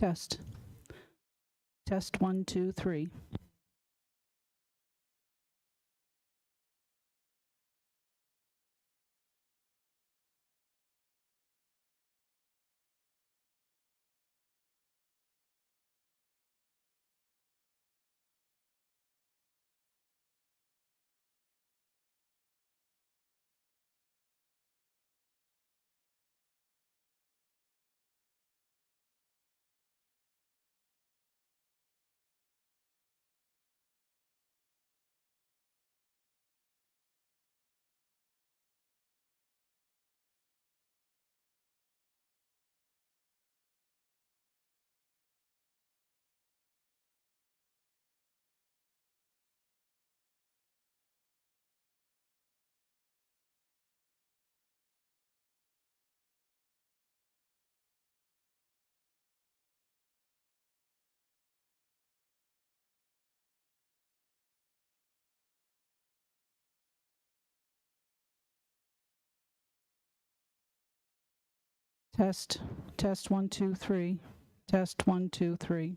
Test. Test 1, 2, 3. Test. Test 1, 2, 3. Test 1, 2, 3.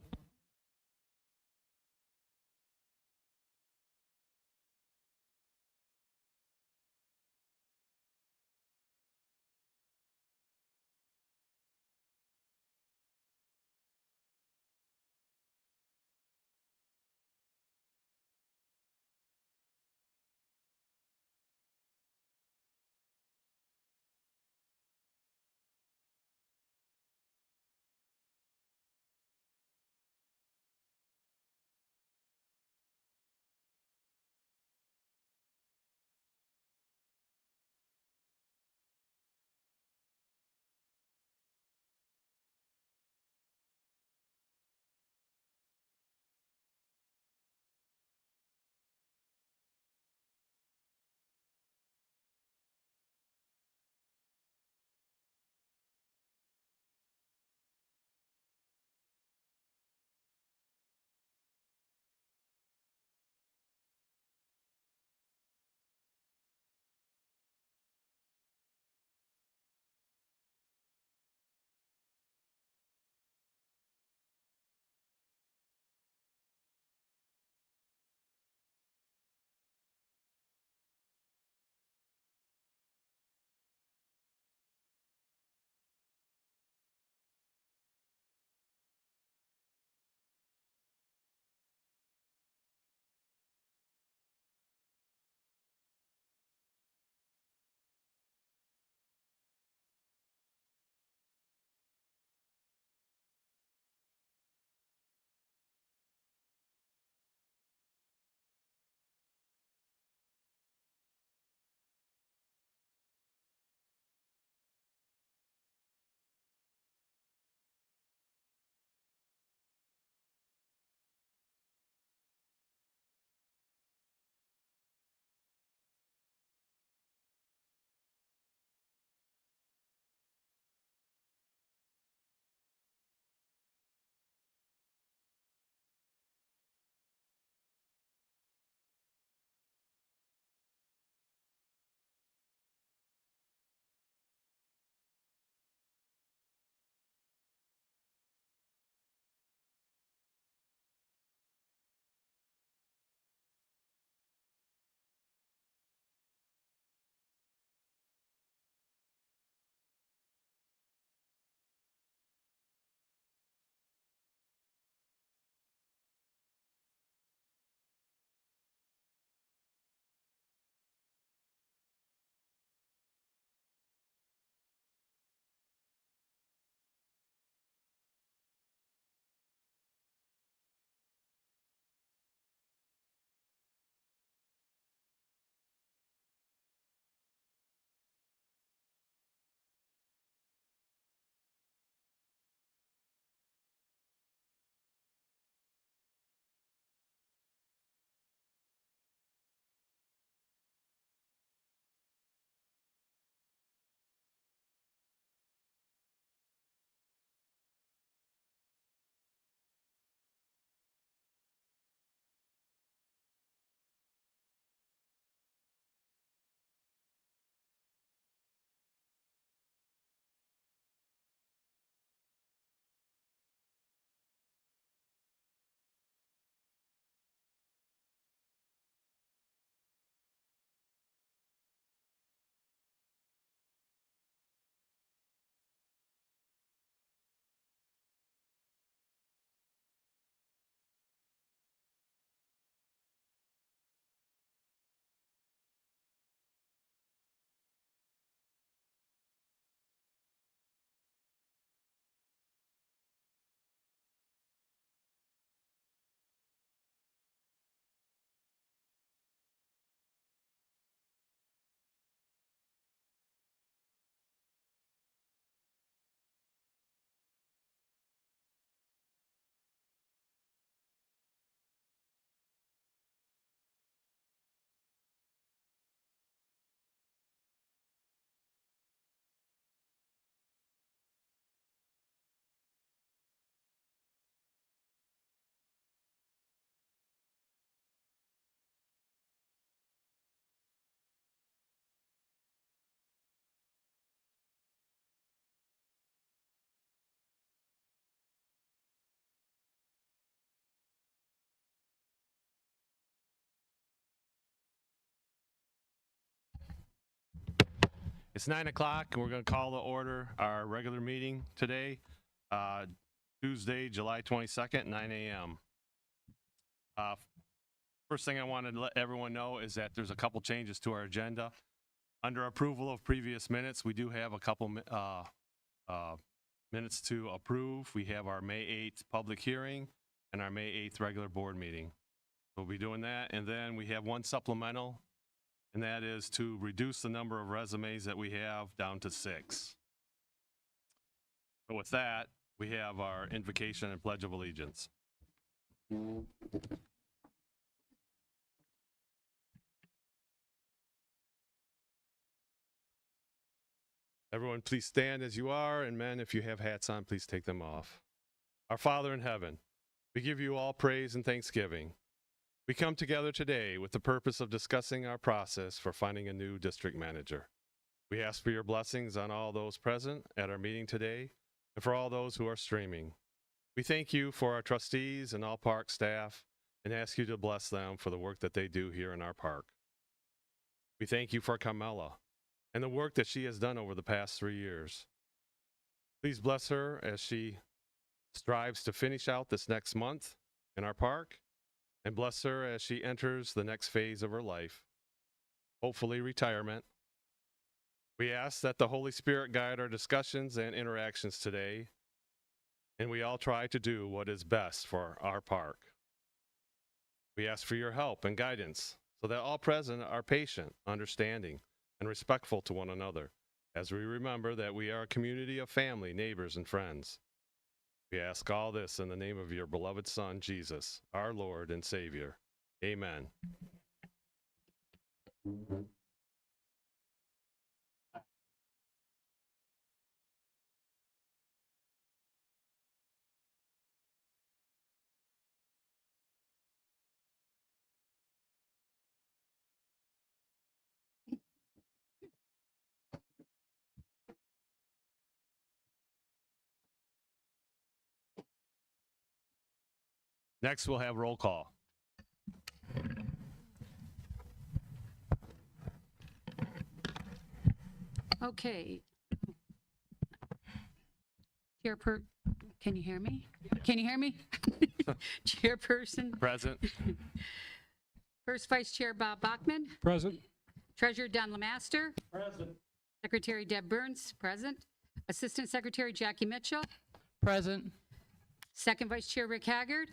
It's 9 o'clock, and we're going to call to order our regular meeting today, Tuesday, July 22nd, 9 a.m. First thing I wanted to let everyone know is that there's a couple changes to our agenda. Under approval of previous minutes, we do have a couple minutes to approve. We have our May 8th public hearing and our May 8th regular board meeting. We'll be doing that, and then we have one supplemental, and that is to reduce the number of resumes that we have down to 6. So with that, we have our invocation and pledge of allegiance. Everyone, please stand as you are, and men, if you have hats on, please take them off. Our Father in heaven, we give you all praise and thanksgiving. We come together today with the purpose of discussing our process for finding a new district manager. We ask for your blessings on all those present at our meeting today and for all those who are streaming. We thank you for our trustees and all park staff and ask you to bless them for the work that they do here in our park. We thank you for Carmela and the work that she has done over the past 3 years. Please bless her as she strives to finish out this next month in our park, and bless her as she enters the next phase of her life, hopefully retirement. We ask that the Holy Spirit guide our discussions and interactions today, and we all try to do what is best for our park. We ask for your help and guidance so that all present are patient, understanding, and respectful to one another, as we remember that we are a community of family, neighbors, and friends. We ask all this in the name of your beloved Son, Jesus, our Lord and Savior. Amen. Next, we'll have roll call. Okay. Can you hear me? Can you hear me? Chairperson, Present. First Vice Chair Bob Bachman, Present. Treasurer Don Lemaster, Present. Secretary Deb Burns, present. Assistant Secretary Jackie Mitchell, Present. Second Vice Chair Rick Haggard,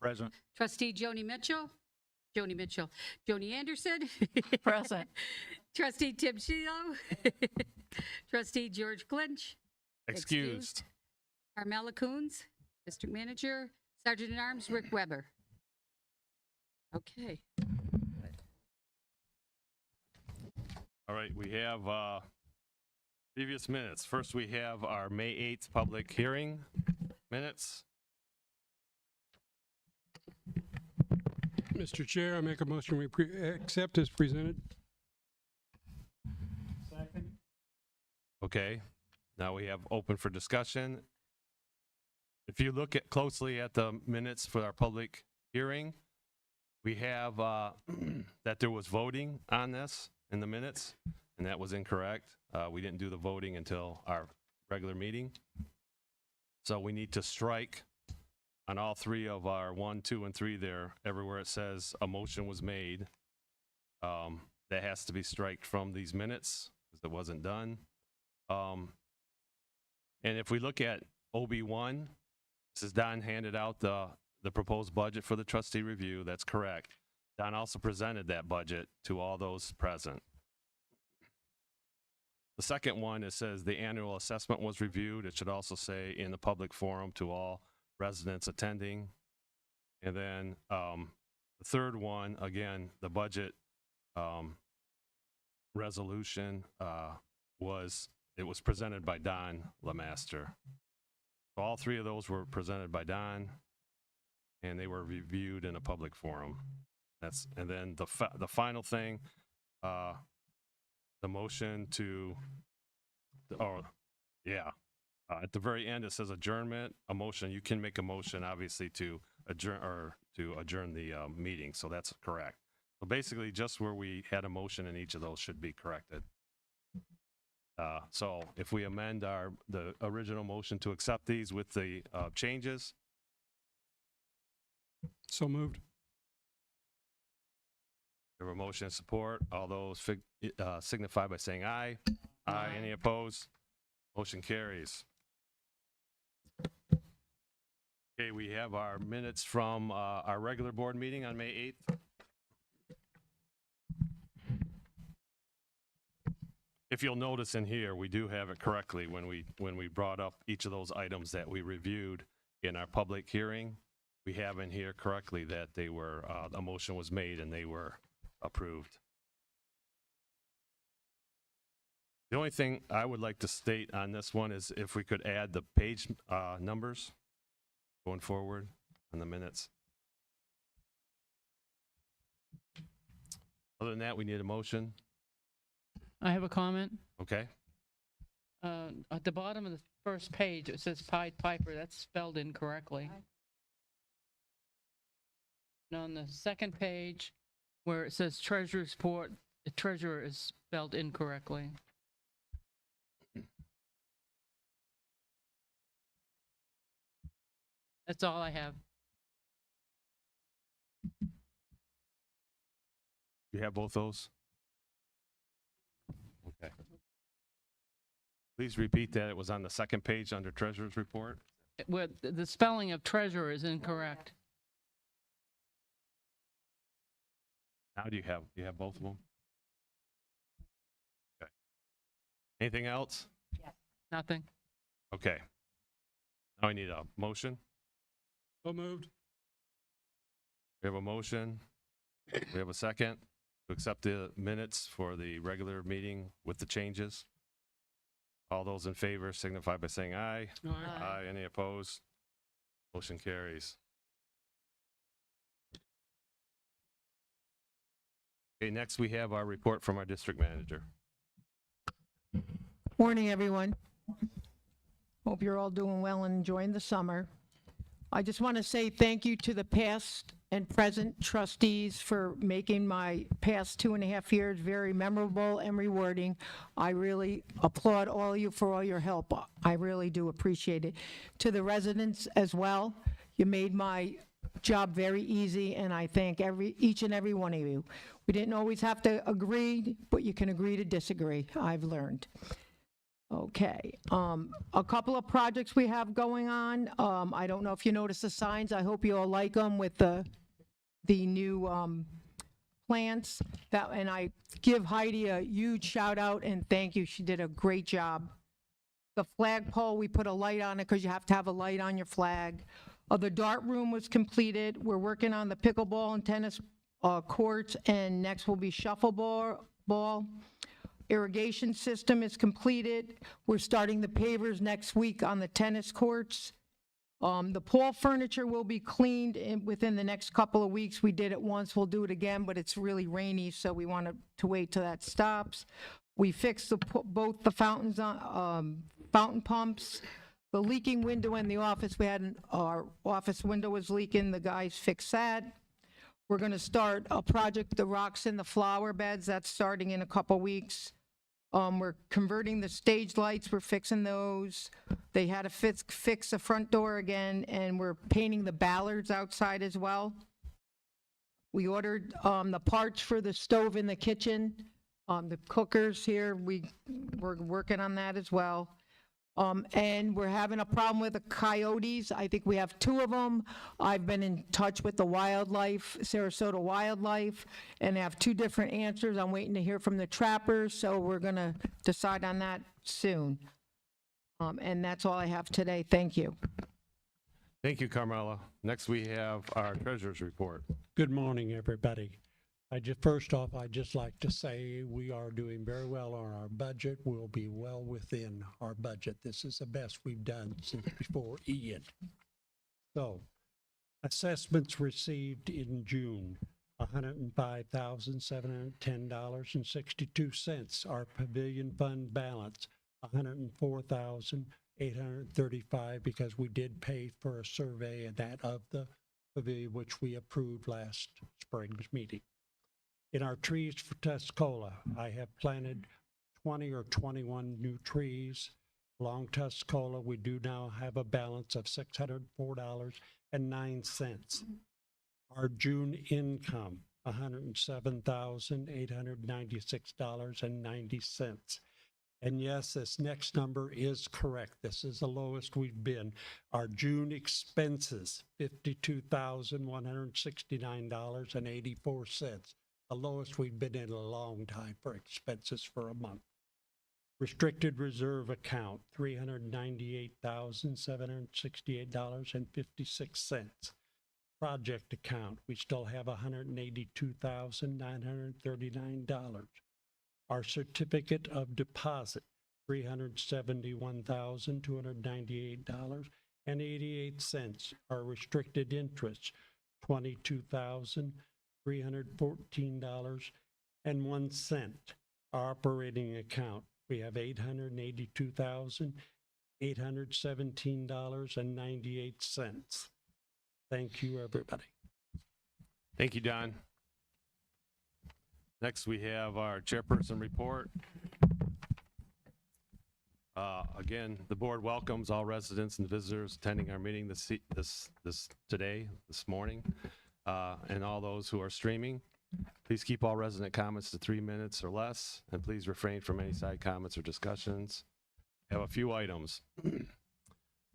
Present. Trustee Joni Anderson, Present. Trustee Tim Sheilo, Trustee George Clinch, Excused. Carmela Coons, District Manager, Sergeant at Arms Rick Weber. Okay. All right, we have previous minutes. First, we have our May 8th public hearing minutes. Mr. Chair, I make a motion we accept as presented. Second. Okay, now we have open for discussion. If you look closely at the minutes for our public hearing, we have that there was voting on this in the minutes, and that was incorrect. We didn't do the voting until our regular meeting. So we need to strike on all 3 of our 1, 2, and 3 there, everywhere it says a motion was made. That has to be striked from these minutes because it wasn't done. And if we look at OB1, this is Don handed out the proposed budget for the trustee review. That's correct. Don also presented that budget to all those present. The second one, it says the annual assessment was reviewed. It should also say in the public forum to all residents attending. And then the third one, again, the budget resolution was presented by Don Lemaster. So all 3 of those were presented by Don, and they were reviewed in a public forum. And then the final thing, the motion to, at the very end it says adjournment. A motion, you can make a motion obviously to adjourn the meeting, so that's correct. So basically, just where we had a motion in each of those should be corrected. So if we amend the original motion to accept these with the changes, So moved. we have a motion and support. All those signify by saying aye. Aye. Aye. Any opposed? Motion carries. Okay, we have our minutes from our regular board meeting on May 8th. If you'll notice in here, we do have it correctly when we brought up each of those items that we reviewed in our public hearing. We have in here correctly that they were, a motion was made and they were approved. The only thing I would like to state on this one is if we could add the page numbers going forward on the minutes. Other than that, we need a motion. I have a comment. Okay. At the bottom of the first page, it says Pied Piper. That's spelled incorrectly. And on the second page, where it says Treasurer's Report, the treasurer is spelled incorrectly. That's all I have. You have both those? Okay. Please repeat that. It was on the second page under Treasurer's Report. Where the spelling of treasurer is incorrect. Now do you have both of them? Okay. Anything else? Nothing. Okay. Now I need a motion. So moved. We have a motion. We have a second to accept the minutes for the regular meeting with the changes. All those in favor signify by saying aye. Aye. Aye. Any opposed? Motion carries. Okay, next we have our report from our district manager. Morning, everyone. Hope you're all doing well and enjoying the summer. I just want to say thank you to the past and present trustees for making my past 2.5 years very memorable and rewarding. I really applaud all of you for all your help. I really do appreciate it. To the residents as well, you made my job very easy, and I thank each and every one of you. We didn't always have to agree, but you can agree to disagree, I've learned. Okay, a couple of projects we have going on. I don't know if you noticed the signs. I hope you all like them with the new plants. And I give Heidi a huge shout out and thank you. She did a great job. The flagpole, we put a light on it because you have to have a light on your flag. The dart room was completed. We're working on the pickleball and tennis courts, and next will be shuffleboard ball. Irrigation system is completed. We're starting the pavers next week on the tennis courts. The pool furniture will be cleaned within the next couple of weeks. We did it once, we'll do it again, but it's really rainy, so we want to wait till that stops. We fixed both the fountains, fountain pumps. The leaking window in the office, our office window was leaking, the guys fixed that. We're gonna start a project, the rocks in the flower beds, that's starting in a couple weeks. We're converting the stage lights, we're fixing those. They had to fix the front door again, and we're painting the ballards outside as well. We ordered the parts for the stove in the kitchen, the cookers here, we're working on that as well. And we're having a problem with the coyotes. I think we have 2 of them. I've been in touch with the wildlife, Sarasota Wildlife, and have 2 different answers. I'm waiting to hear from the trappers, so we're gonna decide on that soon. And that's all I have today. Thank you. Thank you, Carmela. Next we have our treasurer's report. Good morning, everybody. First off, I'd just like to say we are doing very well on our budget. We'll be well within our budget. This is the best we've done since before Ian. So, assessments received in June, $105,710.62. Our pavilion fund balance, $104,835, because we did pay for a survey and that of the pavilion, which we approved last spring's meeting. In our trees for Tuscola, I have planted 20 or 21 new trees. Along Tuscola, we do now have a balance of $604.09. Our June income, $107,896.90. And yes, this next number is correct. This is the lowest we've been. Our June expenses, $52,169.84. The lowest we've been in a long time for expenses for a month. Restricted reserve account, $398,768.56. Project account, we still have $182,939. Our certificate of deposit, $371,298.88. Our restricted interest, $22,314.01. Our operating account, we have $882,817.98. Thank you, everybody. Thank you, Don. Next, we have our chairperson report. Again, the board welcomes all residents and visitors attending our meeting this morning, and all those who are streaming. Please keep all resident comments to 3 minutes or less, and please refrain from any side comments or discussions. I have a few items.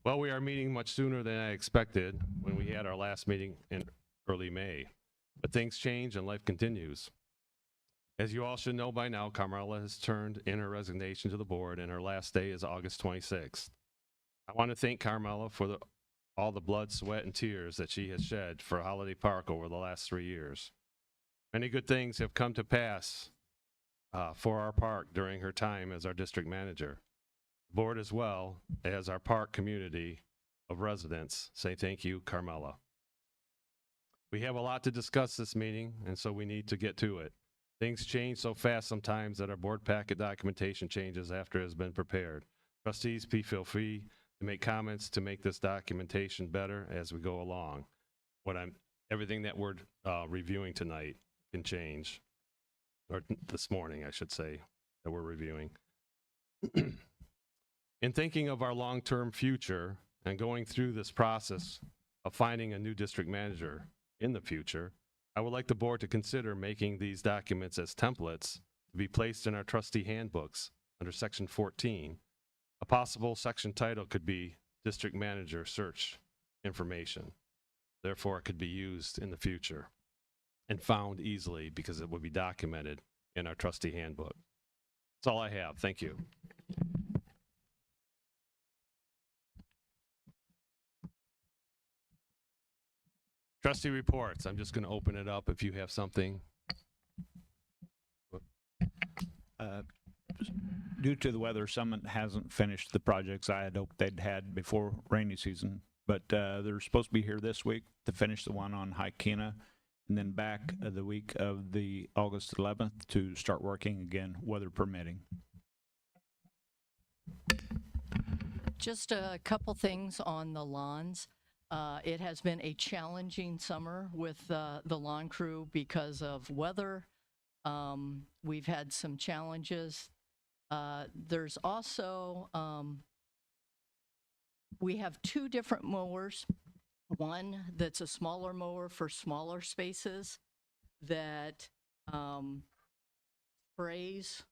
Well, we are meeting much sooner than I expected when we had our last meeting in early May, but things change and life continues. As you all should know by now, Carmela has turned in her resignation to the board, and her last day is August 26th. I want to thank Carmela for all the blood, sweat, and tears that she has shed for Holiday Park over the last 3 years. Many good things have come to pass for our park during her time as our district manager. The board, as well as our park community of residents, say thank you, Carmela. We have a lot to discuss this meeting, and so we need to get to it. Things change so fast sometimes that our board packet documentation changes after it has been prepared. Trustees, please feel free to make comments to make this documentation better as we go along. Everything that we're reviewing tonight can change, or this morning, I should say, that we're reviewing. In thinking of our long-term future and going through this process of finding a new district manager in the future, I would like the board to consider making these documents as templates to be placed in our trustee handbooks under section 14. A possible section title could be District Manager Search Information. Therefore, it could be used in the future and found easily because it would be documented in our trustee handbook. That's all I have. Thank you. Trustee reports. I'm just going to open it up if you have something. Due to the weather, Summit hasn't finished the projects I had hoped they'd had before rainy season, but they're supposed to be here this week to finish the one on Hykena, and then back the week of the August 11th to start working again, weather permitting. Just a couple things on the lawns. It has been a challenging summer with the lawn crew because of weather. We've had some challenges. There's also, we have two different mowers. One that's a smaller mower for smaller spaces that sprays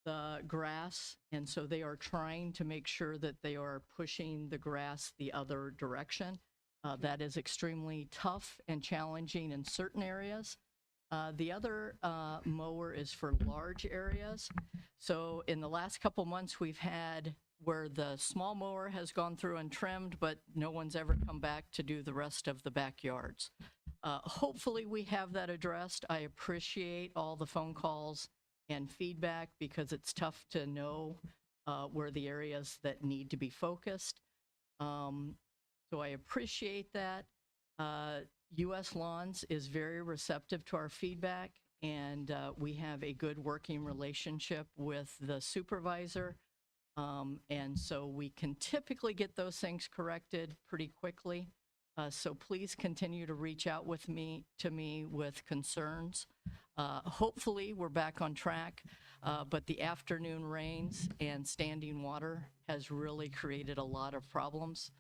the grass, and so they are trying to make sure that they are pushing the grass the other direction. That is extremely tough and challenging in certain areas. The other mower is for large areas. So in the last couple months, we've had where the small mower has gone through and trimmed, but no one's ever come back to do the rest of the backyards. Hopefully we have that addressed. I appreciate all the phone calls and feedback because it's tough to know where the areas that need to be focused. So I appreciate that. U.S. Lawns is very receptive to our feedback, and we have a good working relationship with the supervisor. And so we can typically get those things corrected pretty quickly. So please continue to reach out to me with concerns. Hopefully we're back on track. But the afternoon rains and standing water has really created a lot of problems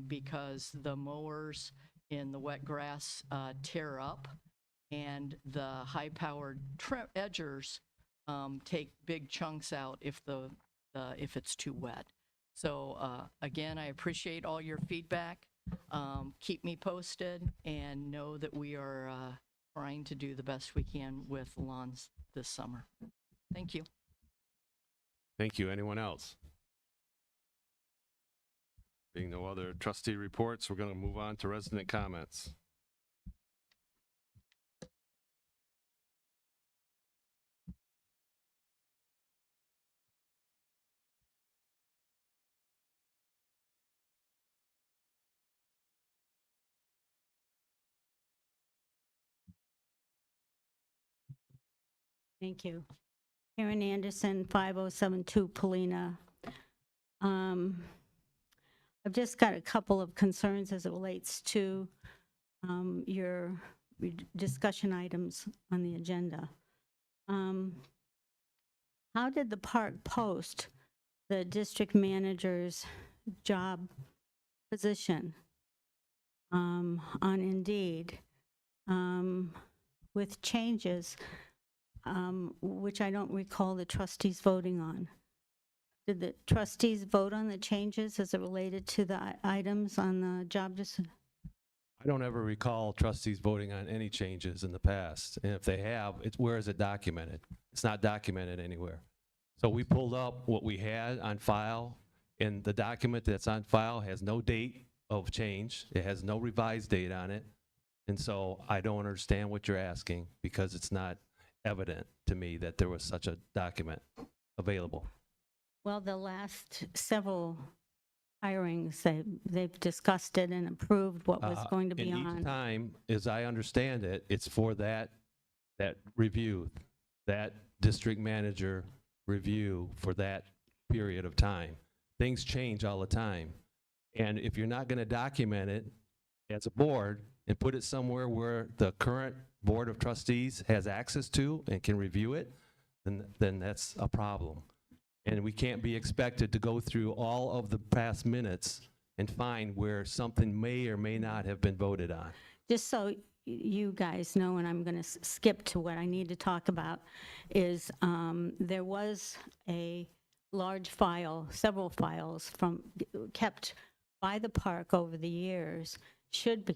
because the mowers in the wet grass tear up, and the high-powered edgers take big chunks out if it's too wet. So again, I appreciate all your feedback. Keep me posted, and know that we are trying to do the best we can with lawns this summer. Thank you. Thank you. Anyone else? Being no other trustee reports, we're going to move on to resident comments. Thank you. Karen Anderson, 5072 Polina. I've just got a couple of concerns as it relates to your discussion items on the agenda. How did the park post the district manager's job position on Indeed with changes, which I don't recall the trustees voting on? Did the trustees vote on the changes as it related to the items on the job description? I don't ever recall trustees voting on any changes in the past. And if they have, where is it documented? It's not documented anywhere. So we pulled up what we had on file, and the document that's on file has no date of change. It has no revised date on it. And so I don't understand what you're asking, because it's not evident to me that there was such a document available. Well, the last several hirings, they've discussed it and approved what was going to be And on. each time, as I understand it, it's for that review, that district manager review for that period of time. Things change all the time. And if you're not going to document it as a board and put it somewhere where the current board of trustees has access to and can review it, then that's a problem. And we can't be expected to go through all of the past minutes and find where something may or may not have been voted on. Just so you guys know, and I'm going to skip to what I need to talk about, is there was a large file, several files kept by the park over the years. Should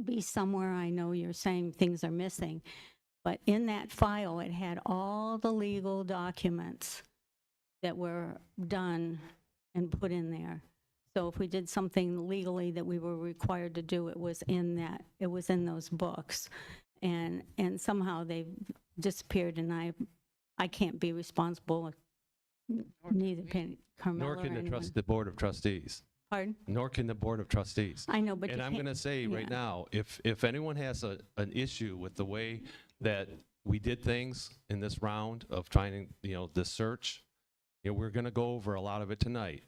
be somewhere. I know you're saying things are missing, but in that file, it had all the legal documents that were done and put in there. So if we did something legally that we were required to do, it was in those books. And somehow they've disappeared, and I can't be responsible, neither can Carmella Nor can or anyone. the board of trustees. Pardon? Nor can the board of trustees. I know, but And you I'm going to can't- say right yeah. now, if anyone has an issue with the way that we did things in this round of trying to, this search, we're going to go over a lot of it tonight.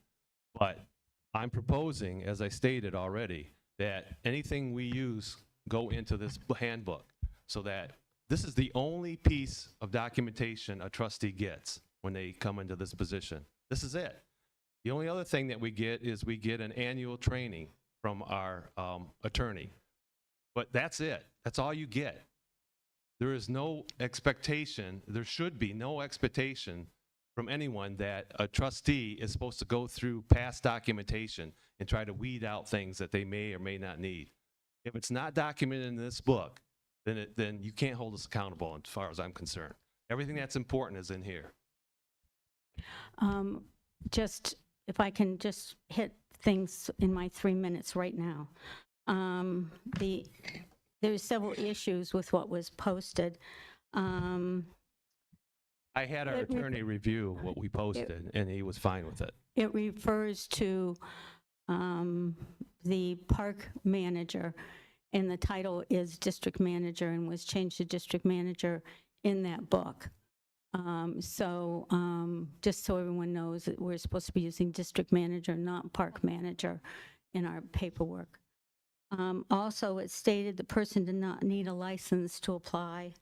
But I'm proposing, as I stated already, that anything we use go into this handbook, so that this is the only piece of documentation a trustee gets when they come into this position. This is it. The only other thing that we get is we get an annual training from our attorney. But that's it. That's all you get. There is no expectation, there should be no expectation from anyone that a trustee is supposed to go through past documentation and try to weed out things that they may or may not need. If it's not documented in this book, then you can't hold us accountable as far as I'm concerned. Everything that's important is in here. Just, if I can just hit things in my 3 minutes right now. There's several issues with what was posted. I had our attorney review what we posted, and he was fine with it. It refers to the park manager, and the title is district manager, and was changed to district manager in that book. Just so everyone knows that we're supposed to be using district manager, not park manager, in our paperwork. Also, it stated the person did not need a license to apply,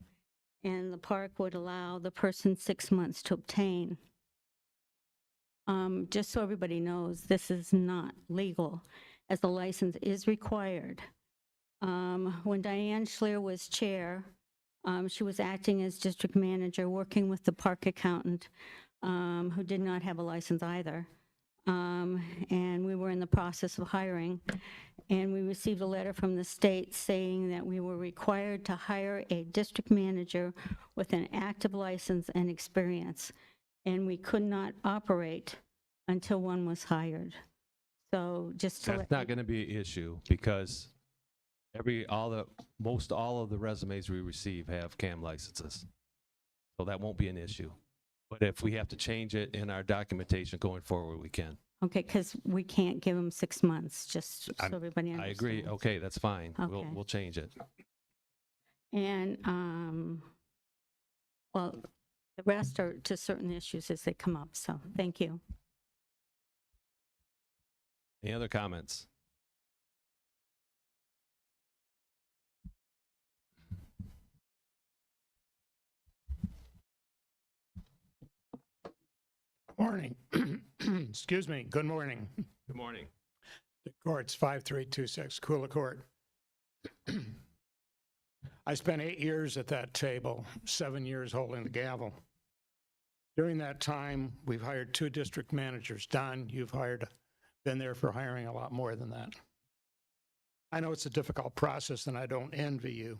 and the park would allow the person 6 months to obtain. Just so everybody knows, this is not legal, as the license is required. When Diane Schleer was chair, she was acting as district manager, working with the park accountant, who did not have a license either. And we were in the process of hiring, and we received a letter from the state saying that we were required to hire a district manager with an active license and experience, and we could not operate until one was hired. So just to That's not going to be an issue because most all of the resumes we receive have CAM licenses. So that won't be an issue. But if we have to change it in our documentation going forward, we can. Okay, because we can't give them 6 months, just so everybody I understands. agree. Okay, that's fine. Okay. We'll change it. And, well, the rest are to certain issues as they come up, so thank you. Any other comments? Morning. Excuse me. Good morning. Good morning. The court's 5326, Kula Court. I spent 8 years at that table, 7 years holding the gavel. During that time, we've hired 2 district managers. Don, you've been there for hiring a lot more than that. I know it's a difficult process, and I don't envy you.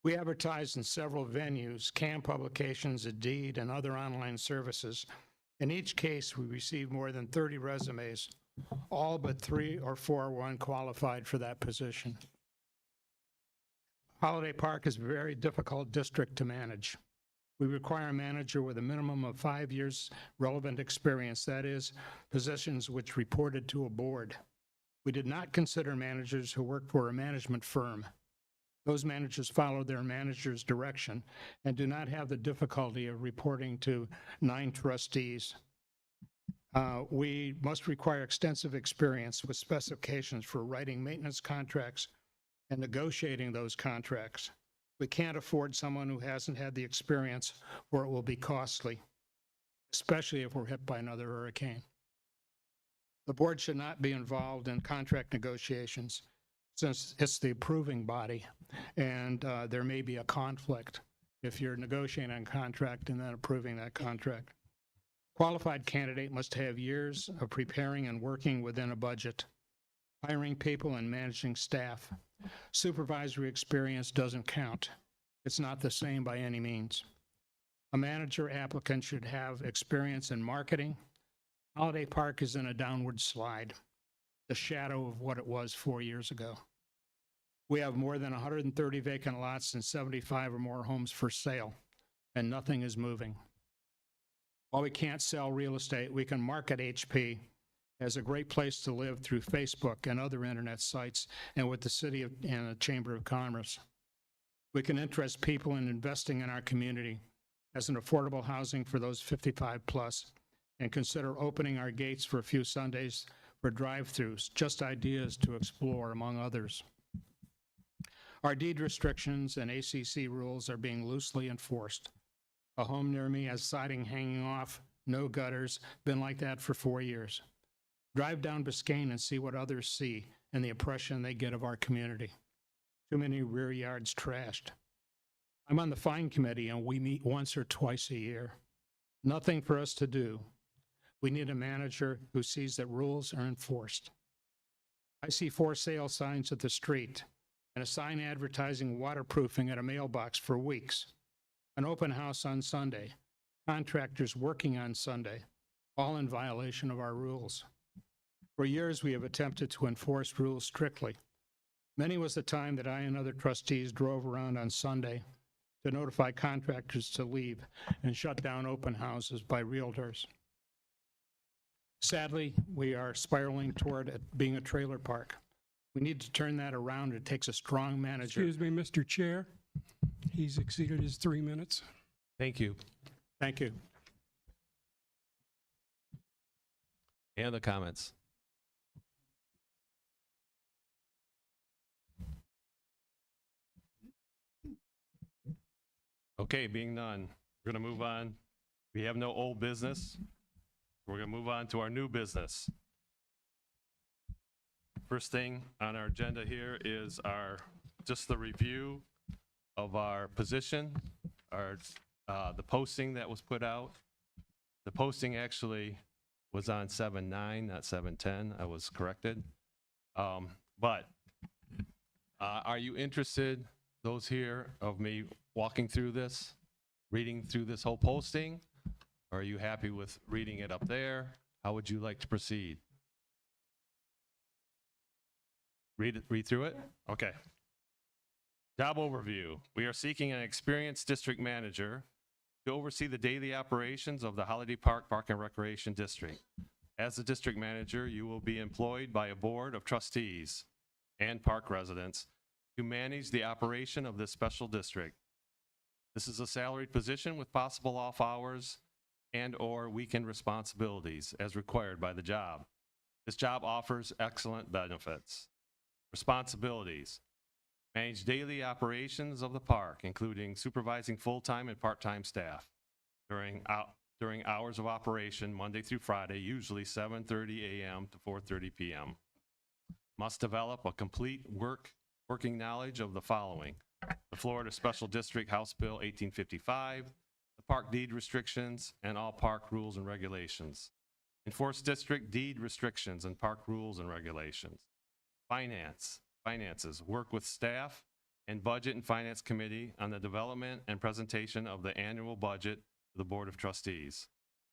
We advertised in several venues, CAM publications, Indeed, and other online services. In each case, we received more than 30 resumes. All but 3 or 4 were unqualified for that position. Holiday Park is a very difficult district to manage. We require a manager with a minimum of 5 years relevant experience, that is, positions which reported to a board. We did not consider managers who work for a management firm. Those managers follow their manager's direction and do not have the difficulty of reporting to 9 trustees. We must require extensive experience with specifications for writing maintenance contracts and negotiating those contracts. We can't afford someone who hasn't had the experience, or it will be costly, especially if we're hit by another hurricane. The board should not be involved in contract negotiations since it's the approving body, and there may be a conflict if you're negotiating a contract and then approving that contract. Qualified candidate must have years of preparing and working within a budget, hiring people and managing staff. Supervisory experience doesn't count. It's not the same by any means. A manager applicant should have experience in marketing. Holiday Park is in a downward slide, the shadow of what it was 4 years ago. We have more than 130 vacant lots and 75 or more homes for sale, and nothing is moving. While we can't sell real estate, we can market HP as a great place to live through Facebook and other internet sites and with the city and the Chamber of Commerce. We can interest people in investing in our community as an affordable housing for those 55 plus and consider opening our gates for a few Sundays for drive-throughs, just ideas to explore among others. Our deed restrictions and ACC rules are being loosely enforced. A home near me has siding hanging off, no gutters, been like that for 4 years. Drive down Biscayne and see what others see and the impression they get of our community. Too many rear yards trashed. I'm on the fine committee and we meet once or twice a year. Nothing for us to do. We need a manager who sees that rules are enforced. I see for sale signs at the street and a sign advertising waterproofing at a mailbox for weeks. An open house on Sunday, contractors working on Sunday, all in violation of our rules. For years, we have attempted to enforce rules strictly. Many was the time that I and other trustees drove around on Sunday to notify contractors to leave and shut down open houses by realtors. Sadly, we are spiraling toward it being a trailer park. We need to turn that around. It takes a strong manager. Excuse me, Mr. Chair. He's exceeded his 3 minutes. Thank you. Thank you. Any other comments? Okay, being none, we're going to move on. We have no old business. We're going to move on to our new business. First thing on our agenda here is just the review of our position, the posting that was put out. The posting actually was on 7/9, not 7/10. I was corrected. But are you interested, those here, of me walking through this, reading through this whole posting? Or are you happy with reading it up there? How would you like to proceed? Read through it? Okay. Job overview. We are seeking an experienced district manager to oversee the daily operations of the Holiday Park Park and Recreation District. As the district manager, you will be employed by a board of trustees and park residents to manage the operation of this special district. This is a salaried position with possible off hours and/or weekend responsibilities as required by the job. This job offers excellent benefits. Responsibilities: manage daily operations of the park, including supervising full-time and part-time staff during hours of operation, Monday through Friday, usually 7:30 a.m. to 4:30 p.m. Must develop a complete working knowledge of the following: the Florida Special District House Bill 1855, the park deed restrictions, and all park rules and regulations. Enforce district deed restrictions and park rules and regulations. Finances, work with staff and Budget and Finance Committee on the development and presentation of the annual budget to the Board of Trustees.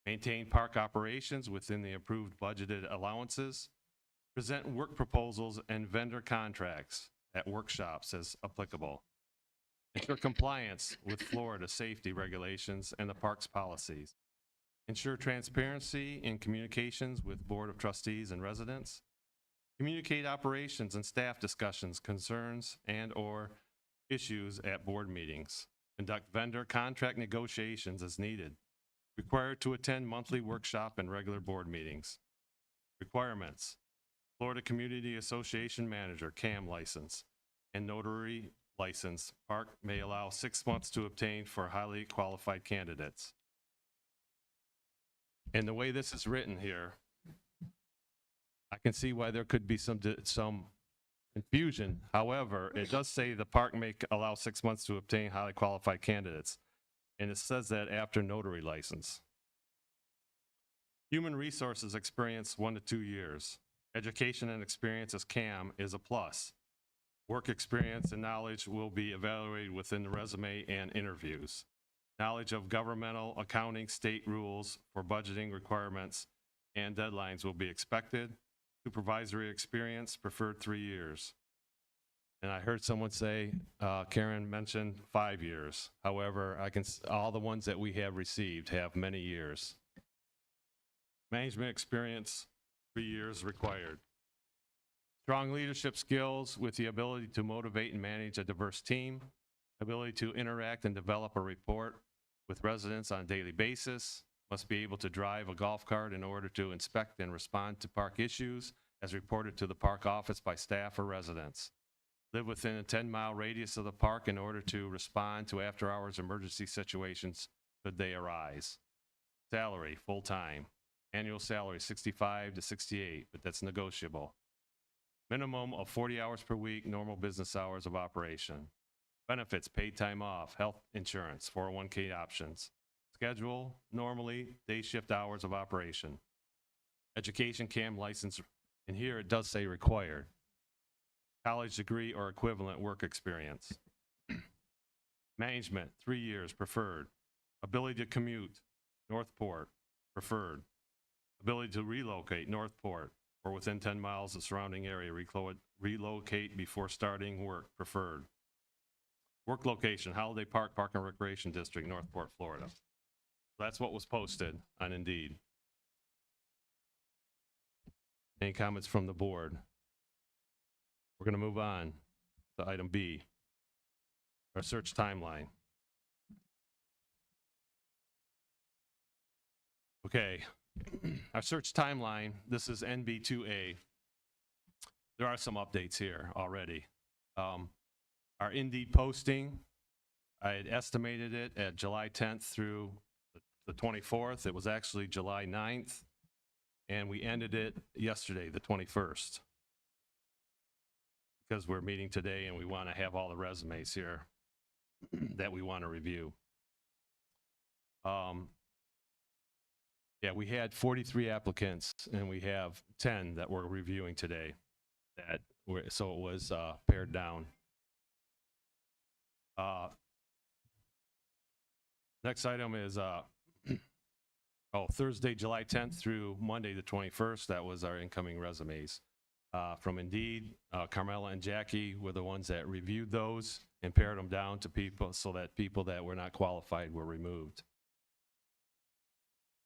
Maintain park operations within the approved budgeted allowances. Present work proposals and vendor contracts at workshops as applicable. Ensure compliance with Florida safety regulations and the park's policies. Ensure transparency in communications with Board of Trustees and residents. Communicate operations and staff discussions, concerns, and/or issues at board meetings. Conduct vendor contract negotiations as needed. Required to attend monthly workshop and regular board meetings. Requirements: Florida Community Association Manager, CAM license, and notary license. Park may allow 6 months to obtain for highly qualified candidates. And the way this is written here, I can see why there could be some confusion. However, it does say the park may allow 6 months to obtain highly qualified candidates. And it says that after notary license. Human resources experience 1 to 2 years. Education and experience as CAM is a plus. Work experience and knowledge will be evaluated within the resume and interviews. Knowledge of governmental accounting state rules for budgeting requirements and deadlines will be expected. Supervisory experience preferred 3 years. And I heard someone say, Karen mentioned 5 years. However, all the ones that we have received have many years. Management experience, 3 years required. Strong leadership skills with the ability to motivate and manage a diverse team, ability to interact and develop a rapport with residents on a daily basis, must be able to drive a golf cart in order to inspect and respond to park issues as reported to the park office by staff or residents. Live within a 10-mile radius of the park in order to respond to after-hours emergency situations should they arise. Salary, full-time. Annual salary, 65 to 68, but that's negotiable. Minimum of 40 hours per week, normal business hours of operation. Benefits, paid time off, health insurance, 401k options. Schedule, normally day shift hours of operation. Education, CAM license, and here it does say required. College degree or equivalent work experience. Management, 3 years preferred. Ability to commute, Northport, preferred. Ability to relocate, Northport, or within 10 miles of surrounding area, relocate before starting work, preferred. Work location, Holiday Park Park and Recreation District, Northport, Florida. That's what was posted on Indeed. Any comments from the board? We're going to move on to item B, our search timeline. Okay, our search timeline, this is NB2A. There are some updates here already. Our Indeed posting, I had estimated it at July 10th through the 24th. It was actually July 9th, and we ended it yesterday, the 21st, because we're meeting today and we want to have all the resumes here that we want to review. Yeah, we had 43 applicants, and we have 10 that we're reviewing today. So it was pared down. Next item is Thursday, July 10th through Monday, the 21st. That was our incoming resumes. From Indeed, Carmela and Jackie were the ones that reviewed those and pared them down to people so that people that were not qualified were removed.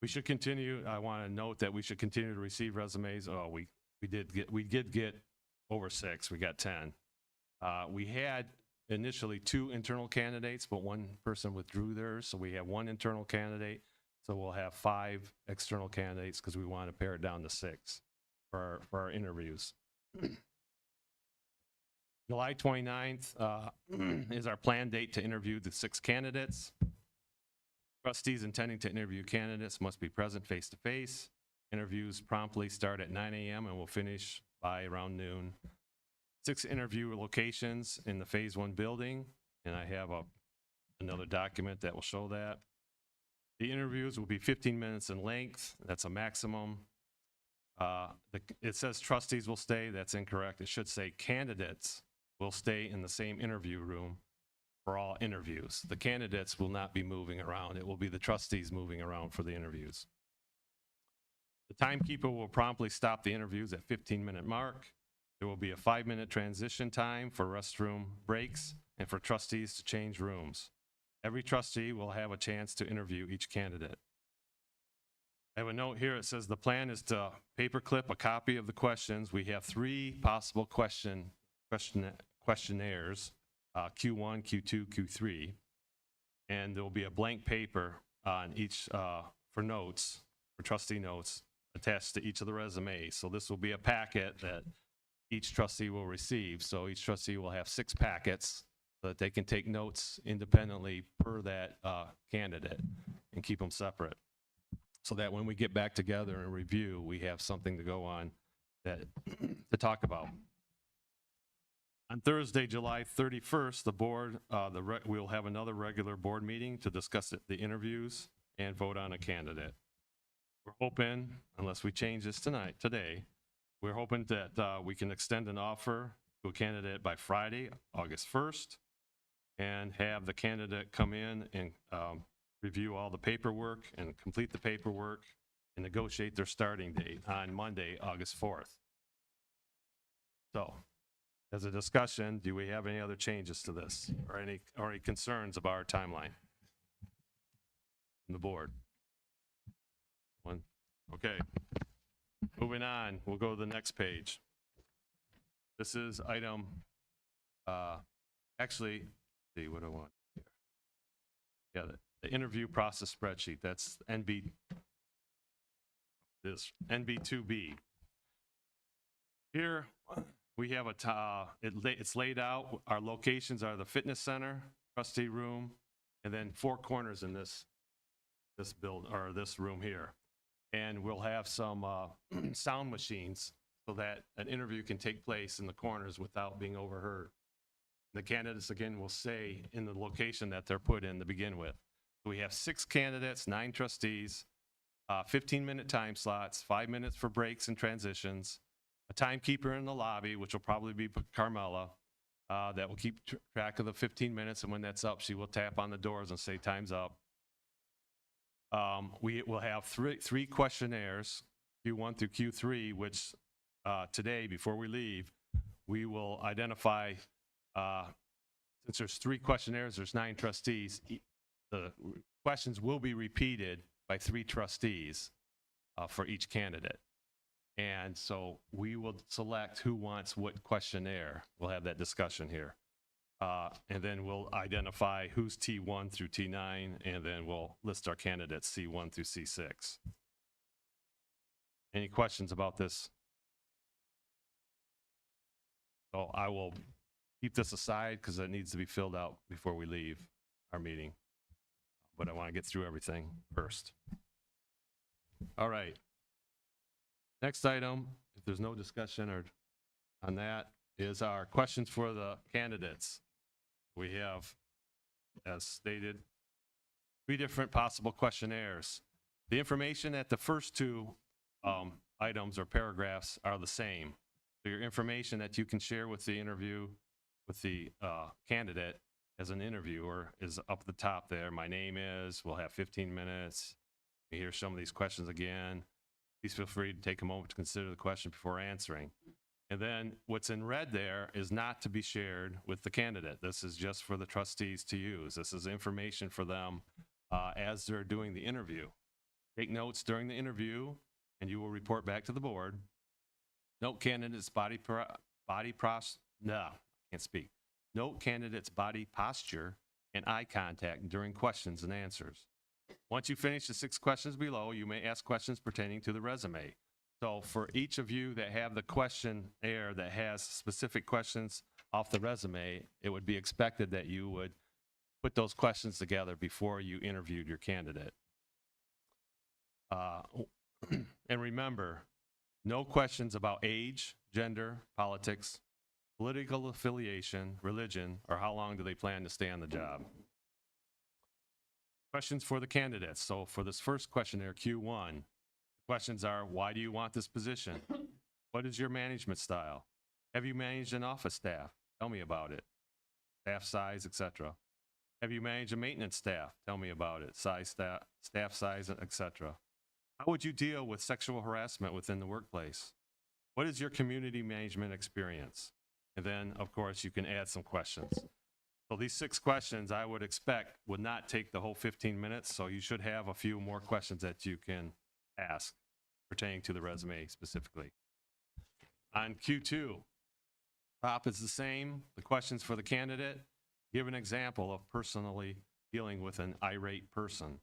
We should continue. I want to note that we should continue to receive resumes. Oh, we did get over 6. We got 10. We had initially 2 internal candidates, but one person withdrew theirs, so we have 1 internal candidate. So we'll have 5 external candidates because we want to pare it down to 6 for our interviews. July 29th is our planned date to interview the 6 candidates. Trustees intending to interview candidates must be present face-to-face. Interviews promptly start at 9 a.m. and will finish by around noon. 6 interview locations in the Phase 1 building, and I have another document that will show that. The interviews will be 15 minutes in length. That's a maximum. It says trustees will stay. That's incorrect. It should say candidates will stay in the same interview room for all interviews. The candidates will not be moving around. It will be the trustees moving around for the interviews. The timekeeper will promptly stop the interviews at 15-minute mark. There will be a 5-minute transition time for restroom breaks and for trustees to change rooms. Every trustee will have a chance to interview each candidate. I have a note here. It says the plan is to paperclip a copy of the questions. We have 3 possible questionnaires. Q1, Q2, Q3, and there will be a blank paper on each for notes, for trustee notes, attached to each of the resumes. So this will be a packet that each trustee will receive. So each trustee will have 6 packets so that they can take notes independently per that candidate and keep them separate. So that when we get back together and review, we have something to go on that to talk about. On Thursday, July 31st, the board, we'll have another regular board meeting to discuss the interviews and vote on a candidate. We're hoping, unless we change this today, we're hoping that we can extend an offer to a candidate by Friday, August 1st, and have the candidate come in and review all the paperwork and complete the paperwork and negotiate their starting date on Monday, August 4th. So, as a discussion, do we have any other changes to this or any concerns about our timeline from the board? One. Okay. Moving on, we'll go to the next page. This is item, actually, let's see what I want here. Yeah, the interview process spreadsheet. That's NB2B. Here, we have it's laid out. Our locations are the fitness center, trustee room, and then 4 corners in this room here. And we'll have some sound machines so that an interview can take place in the corners without being overheard. The candidates, again, will stay in the location that they're put in to begin with. So we have 6 candidates, 9 trustees, 15-minute time slots, 5 minutes for breaks and transitions, a timekeeper in the lobby, which will probably be Carmela, that will keep track of the 15 minutes, and when that's up, she will tap on the doors and say, time's up. We will have three questionnaires, Q1 through Q3, which today, before we leave, we will identify, since there's 3 questionnaires, there's 9 trustees, the questions will be repeated by 3 trustees for each candidate. And so we will select who wants what questionnaire. We'll have that discussion here. And then we'll identify who's T1 through T9, and then we'll list our candidates C1 through C6. Any questions about this? So I will keep this aside because it needs to be filled out before we leave. our meeting. But I want to get through everything first. All right. Next item, if there's no discussion or on that, is our questions for the candidates. We have, as stated, 3 different possible questionnaires. The information at the first 2 items or paragraphs are the same. So your information that you can share with the interview, with the candidate as an interviewer is up at the top there. My name is, we'll have 15 minutes. You hear some of these questions again. Please feel free to take a moment to consider the question before answering. And then what's in red there is not to be shared with the candidate. This is just for the trustees to use. This is information for them as they're doing the interview. Take notes during the interview, and you will report back to the board. Note candidate's Note candidate's body posture and eye contact during questions and answers. Once you finish the 6 questions below, you may ask questions pertaining to the resume. So for each of you that have the questionnaire that has specific questions off the resume, it would be expected that you would put those questions together before you interviewed your candidate. And remember, no questions about age, gender, politics, political affiliation, religion, or how long do they plan to stay on the job. Questions for the candidates. So for this first questionnaire, Q1, questions are, why do you want this position? What is your management style? Have you managed an office staff? Tell me about it. Staff size, etc. Have you managed a maintenance staff? Tell me about it. Size, staff size, etc. How would you deal with sexual harassment within the workplace? What is your community management experience? And then, of course, you can add some questions. So these 6 questions I would expect would not take the whole 15 minutes, so you should have a few more questions that you can ask pertaining to the resume specifically. On Q2, top is the same. The questions for the candidate, give an example of personally dealing with an irate person.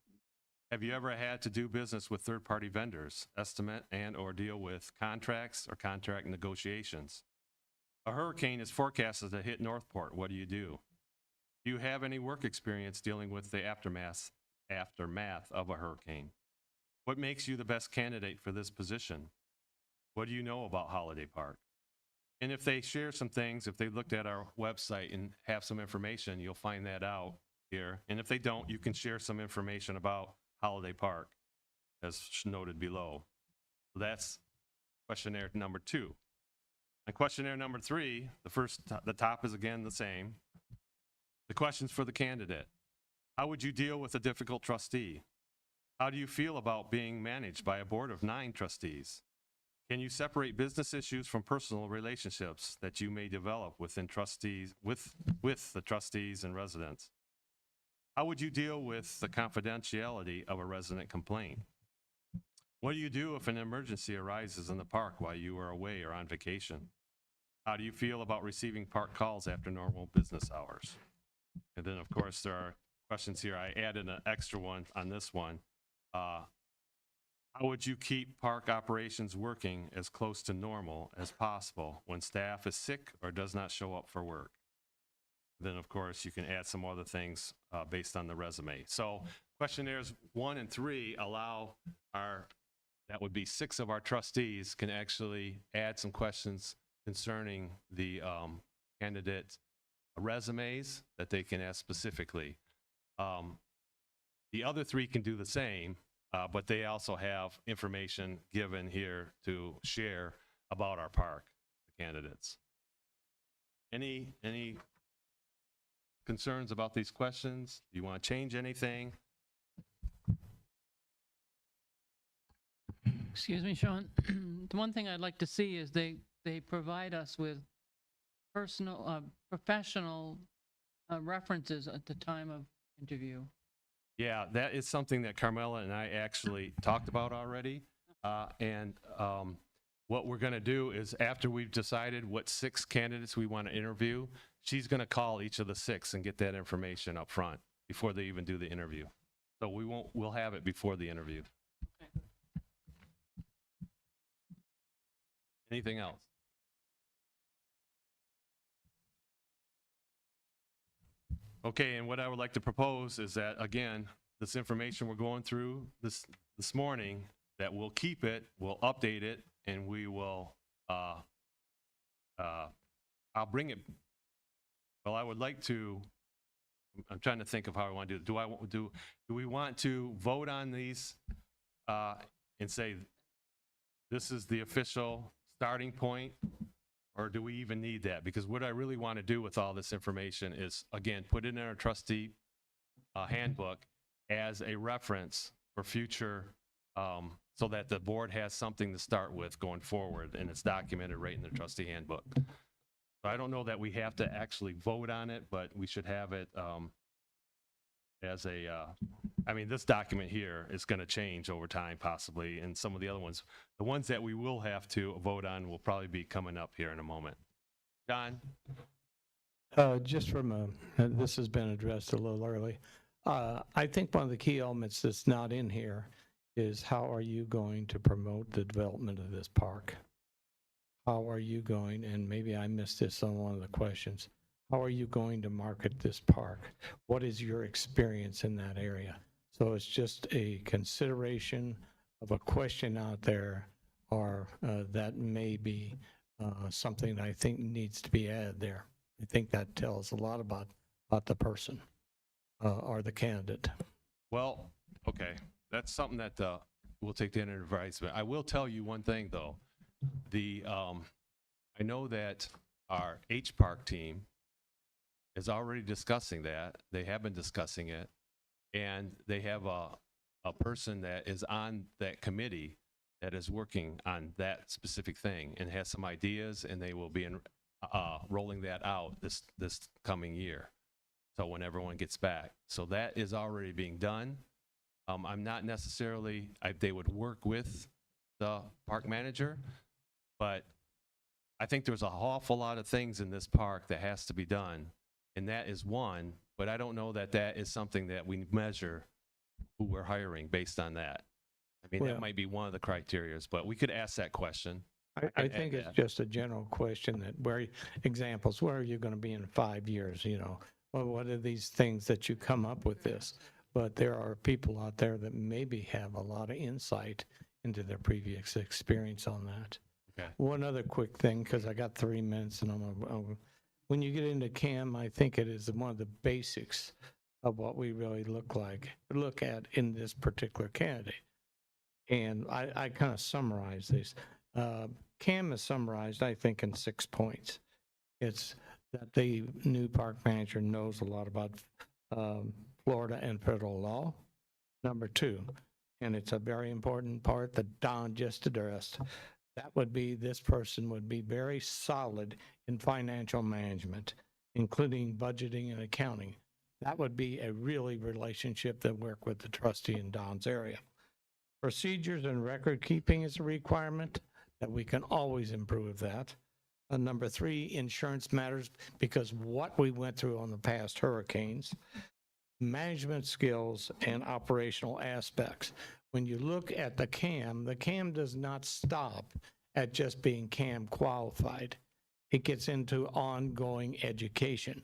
Have you ever had to do business with third-party vendors, estimate and or deal with contracts or contract negotiations? A hurricane is forecasted to hit Northport. What do you do? Do you have any work experience dealing with the aftermath of a hurricane? What makes you the best candidate for this position? What do you know about Holiday Park? And if they share some things, if they looked at our website and have some information, you'll find that out here. And if they don't, you can share some information about Holiday Park, as noted below. So that's questionnaire number 2. And questionnaire number 3, the top is again the same. The questions for the candidate. How would you deal with a difficult trustee? How do you feel about being managed by a board of 9 trustees? Can you separate business issues from personal relationships that you may develop within trustees, with the trustees and residents? How would you deal with the confidentiality of a resident complaint? What do you do if an emergency arises in the park while you are away or on vacation? How do you feel about receiving park calls after normal business hours? And then, of course, there are questions here. I added an extra one on this one. How would you keep park operations working as close to normal as possible when staff is sick or does not show up for work? Then, of course, you can add some other things based on the resume. So questionnaires 1 and 3 allow that would be 6 of our trustees can actually add some questions concerning the candidate resumes that they can ask specifically. The other 3 can do the same, but they also have information given here to share about our park, the candidates. Any concerns about these questions? Do you want to change anything? Excuse me, Sean. The one thing I'd like to see is they provide us with professional references at the time of interview. Yeah, that is something that Carmela and I actually talked about already. What we're going to do is after we've decided what 6 candidates we want to interview, she's going to call each of the 6 and get that information up front before they even do the interview. So we'll have it before the interview. Okay. Anything else? Okay, and what I would like to propose is that, again, this information we're going through this morning, that we'll keep it, we'll update it, and we will, I'll bring it, well, I would like to, I'm trying to think of how I want to do it. Do we want to vote on these and say, this is the official starting point? Or do we even need that? Because what I really want to do with all this information is, again, put it in our trustee handbook as a reference for future, so that the board has something to start with going forward, and it's documented right in the trustee handbook. So I don't know that we have to actually vote on it, but we should have it as a, I mean, this document here is going to change over time possibly, and some of the other ones, the ones that we will have to vote on will probably be coming up here in a moment. John? Just from this has been addressed a little early. I think one of the key elements that's not in here is how are you going to promote the development of this park? How are you going, and maybe I missed this on one of the questions, how are you going to market this park? What is your experience in that area? So it's just a consideration of a question out there, or that may be something that I think needs to be added there. I think that tells a lot about the person or the candidate. Well, okay, that's something that we'll take into advisement. I will tell you one thing though. I know that our H-Park team is already discussing that. They have been discussing it, and they have a person that is on that committee that is working on that specific thing and has some ideas, and they will be rolling that out this coming year. So when everyone gets back, so that is already being done. I'm not necessarily, they would work with the park manager, but I think there's an awful lot of things in this park that has to be done, and that is one, but I don't know that that is something that we measure who we're hiring based on that. I mean, Well, that might be one of the criterias, but we could ask that question. I think it's just a general question that where are you going to be in 5 years? You know, well, what are these things that you come up with this? But there are people out there that maybe have a lot of insight into their previous experience on that. Okay. One other quick thing, because I got 3 minutes, and when you get into CAM, I think it is one of the basics of what we really look at in this particular candidate. And I kind of summarize this. CAM is summarized, I think, in 6 points. It's that the new park manager knows a lot about Florida and federal law. Number 2, and it's a very important part that Don just addressed, that would be this person would be very solid in financial management, including budgeting and accounting. That would be a really relationship that work with the trustee in Don's area. Procedures and record keeping is a requirement that we can always improve that. Number 3, insurance matters because what we went through on the past hurricanes, management skills and operational aspects. When you look at the CAM does not stop at just being CAM qualified. It gets into ongoing education.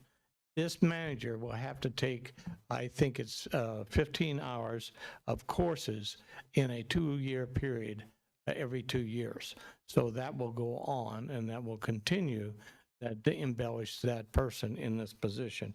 This manager will have to take, I think it's 15 hours of courses in a 2-year period every 2 years. So that will go on, and that will continue to embellish that person in this position.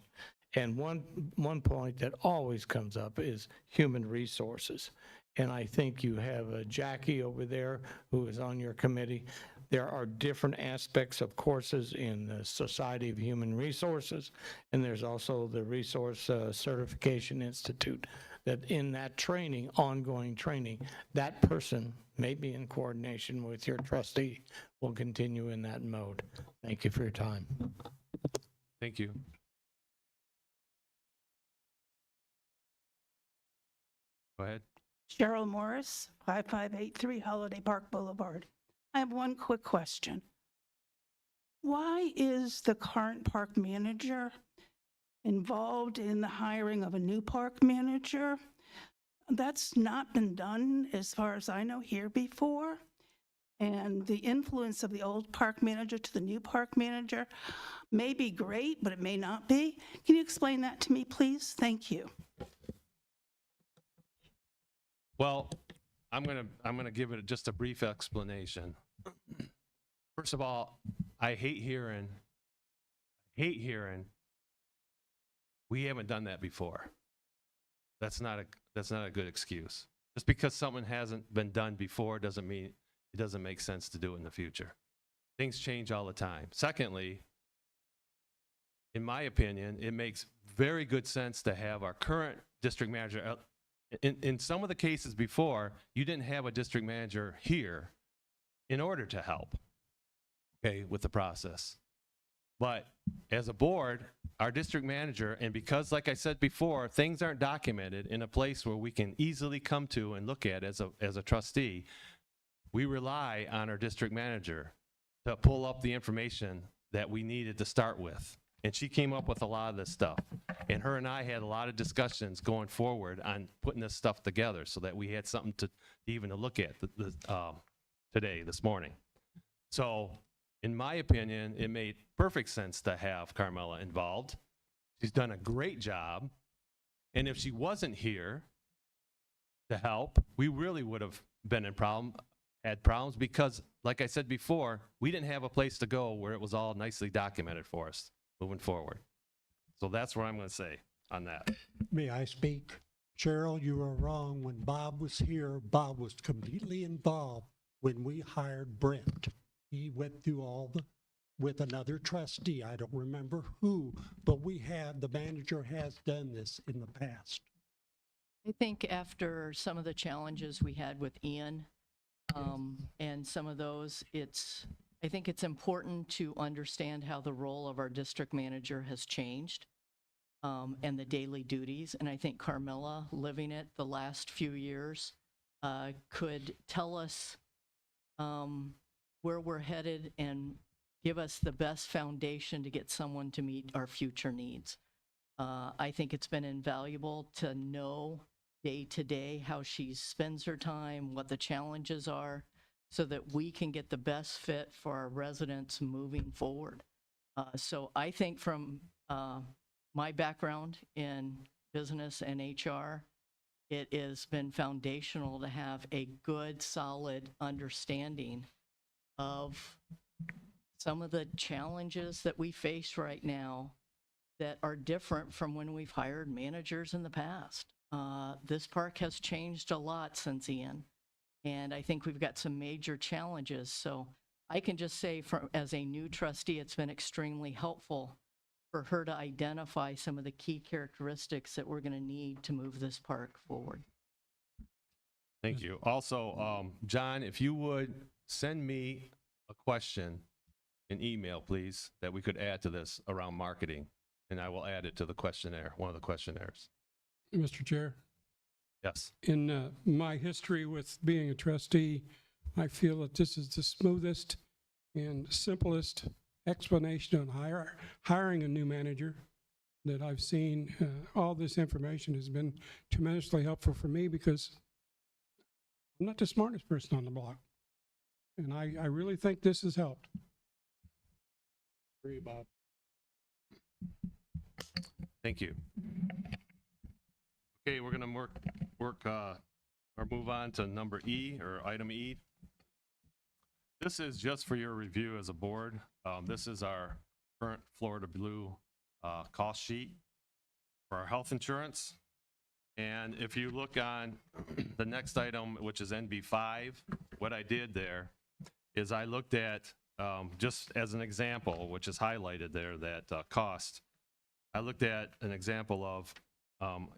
And one point that always comes up is human resources. And I think you have Jackie over there who is on your committee. There are different aspects of courses in the Society of Human Resources, and there's also the Resource Certification Institute, that in that training, ongoing training, that person, maybe in coordination with your trustee, will continue in that mode. Thank you for your time. Thank you. Go ahead. Cheryl Morris, 5583 Holiday Park Boulevard. I have one quick question. Why is the current park manager involved in the hiring of a new park manager? That's not been done, as far as I know, here before. And the influence of the old park manager to the new park manager may be great, but it may not be. Can you explain that to me, please? Thank you. Well, I'm gonna give it just a brief explanation. First of all, I hate hearing, we haven't done that before. That's not a good excuse. Just because something hasn't been done before doesn't mean it doesn't make sense to do it in the future. Things change all the time. Secondly, in my opinion, it makes very good sense to have our current district manager. In some of the cases before, you didn't have a district manager here in order to help, okay, with the process. But as a board, our district manager, and because, like I said before, things aren't documented in a place where we can easily come to and look at as a trustee, we rely on our district manager to pull up the information that we needed to start with. And she came up with a lot of this stuff. And her and I had a lot of discussions going forward on putting this stuff together so that we had something to even to look at today, this morning. So, in my opinion, it made perfect sense to have Carmela involved. She's done a great job. And if she wasn't here to help, we really would have been had problems because, like I said before, we didn't have a place to go where it was all nicely documented for us moving forward. So that's what I'm going to say on that. May I speak? Cheryl, you are wrong. When Bob was here, Bob was completely involved when we hired Brent. He went through with another trustee. I don't remember who, but the manager has done this in the past. I think after some of the challenges we had with Ian and some of those, I think it's important to understand how the role of our district manager has changed and the daily duties. And I think Carmela, living it the last few years, could tell us where we're headed and give us the best foundation to get someone to meet our future needs. I think it's been invaluable to know day to day how she spends her time, what the challenges are, so that we can get the best fit for our residents moving forward. So I think from my background in business and HR, it has been foundational to have a good, solid understanding of some of the challenges that we face right now that are different from when we've hired managers in the past. This park has changed a lot since Ian, and I think we've got some major challenges. So I can just say, as a new trustee, it's been extremely helpful for her to identify some of the key characteristics that we're going to need to move this park forward. Thank you. Also, John, if you would send me a question in email, please, that we could add to this around marketing, and I will add it to the questionnaire, one of the questionnaires. Mr. Chair, Yes. in my history with being a trustee, I feel that this is the smoothest and simplest explanation on hiring a new manager that I've seen. All this information has been tremendously helpful for me because I'm not the smartest person on the block. And I really think this has helped. Agree, Bob. Thank you. Okay, we're gonna work or move on to number E, or item E. This is just for your review as a board. This is our current Florida Blue cost sheet for our health insurance. And if you look on the next item, which is NB5, what I did there is I looked at, just as an example, which is highlighted there, that cost. I looked at an example of,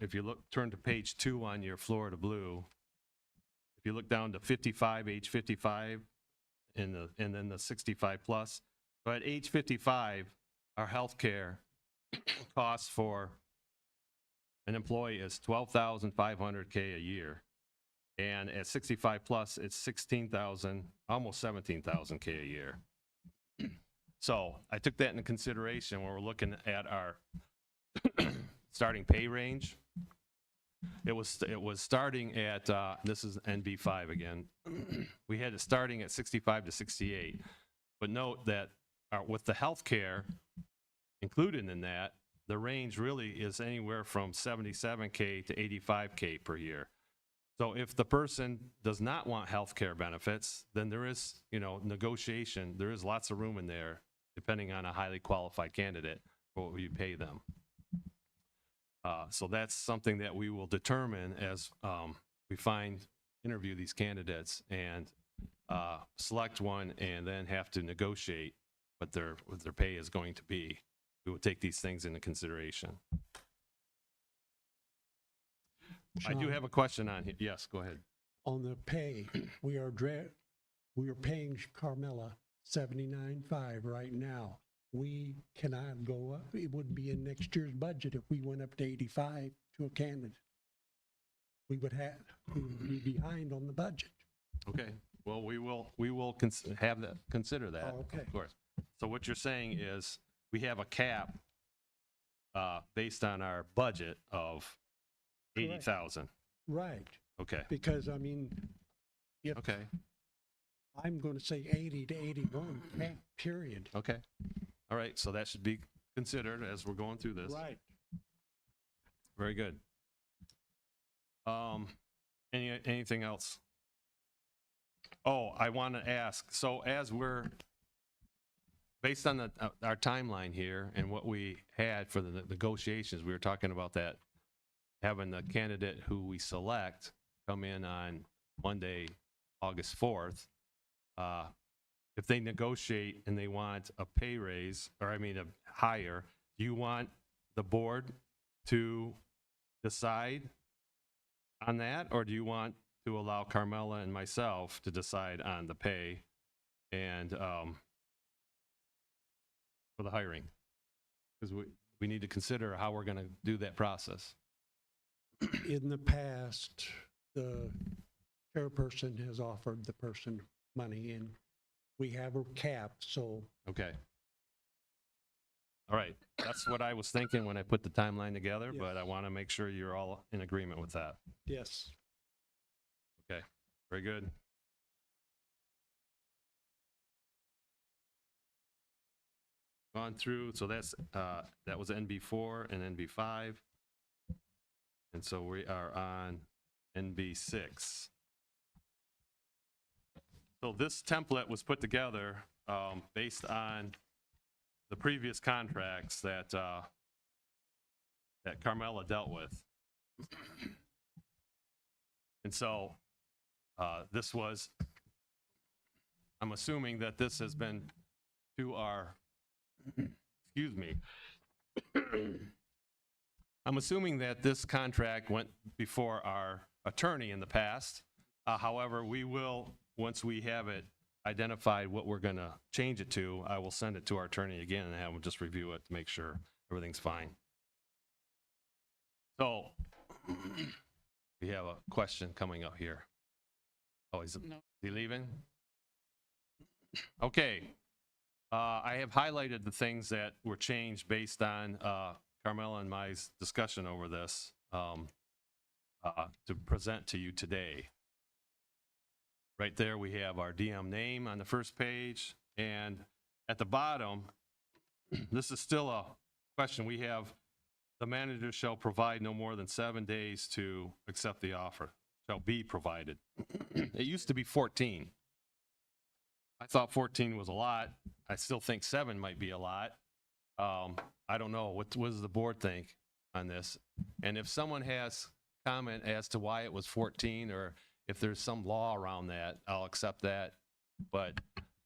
if you turn to page 2 on your Florida Blue, if you look down to 55, age 55, and then the 65 plus. So at age 55, our health care costs for an employee is $12,500K a year. And at 65 plus, it's 16,000, almost 17,000K a year. So I took that into consideration when we're looking at our starting pay range. It was starting at, this is NB5 again. We had it starting at 65 to 68. But note that with the healthcare included in that, the range really is anywhere from 77K to 85K per year. So if the person does not want health care benefits, then there is, negotiation. There is lots of room in there, depending on a highly qualified candidate, for what you pay them. So that's something that we will determine as we interview these candidates and select one, and then have to negotiate what their pay is going to be. We will take these things into consideration. I do Sean, have a question on here. Yes, go ahead. on the pay, we are paying Carmella 79.5 right now. We cannot go up. It would be in next year's budget if we went up to 85 to a candidate. We would be behind on the budget. Okay. Well, we will consider that. Oh, okay. Of course. So what you're saying is we have a cap based on our budget of 80,000. Right, Okay. because I mean, if Okay. I'm going to say 80 to 81, period. Okay. All right. So that should be considered as we're going through this. Right. Very good. Anything else? Oh, I want to ask. So as we're based on our timeline here and what we had for the negotiations, we were talking about that, having the candidate who we select come in on Monday, August 4th. If they negotiate and they want a pay raise, or a higher, do you want the board to decide on that, or do you want to allow Carmella and myself to decide on the pay and for the hiring? Because we need to consider how we're going to do that process. In the past, the chairperson has offered the person money, and we have a cap, so Okay. All right. That's what I was thinking when I put the timeline together, but I Yes. want to make sure you're all in agreement with that. yes. Okay. Very good. Gone through, so that was NB4 and NB5. And so we are on NB6. So this template was put together based on the previous contracts that Carmella dealt with. And so this was, I'm assuming that this has been to our, excuse me. I'm assuming that this contract went before our attorney in the past. However, we will, once we have it identified what we're going to change it to, I will send it to our attorney again and have him just review it to make sure everything's fine. So we have a question coming up here. Oh, is he leaving? Okay. I have highlighted the things that were changed based on Carmella and my discussion over this to present to you today. Right there, we have our DM name on the first page, and at the bottom, this is still a question. We have, the manager shall provide no more than 7 days to accept the offer, shall be provided. It used to be 14. I thought 14 was a lot. I still think 7 might be a lot. I don't know. What does the board think on this? And if someone has comment as to why it was 14, or if there's some law around that, I'll accept that. But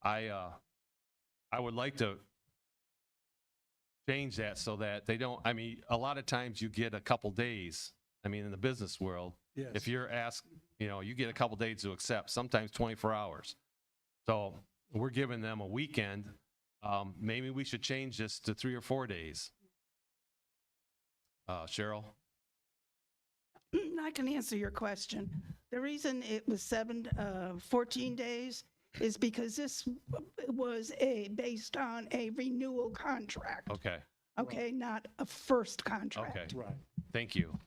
I would like to change that so that they don't, a lot of times you get a couple days. In the business world, Yes. if you're asked, you get a couple days to accept, sometimes 24 hours. So we're giving them a weekend. Maybe we should change this to 3 or 4 days. Cheryl? I can answer your question. The reason it was 14 days is because this was based on a renewal contract. Okay. Okay, not a first contract. Okay. Right. Thank you.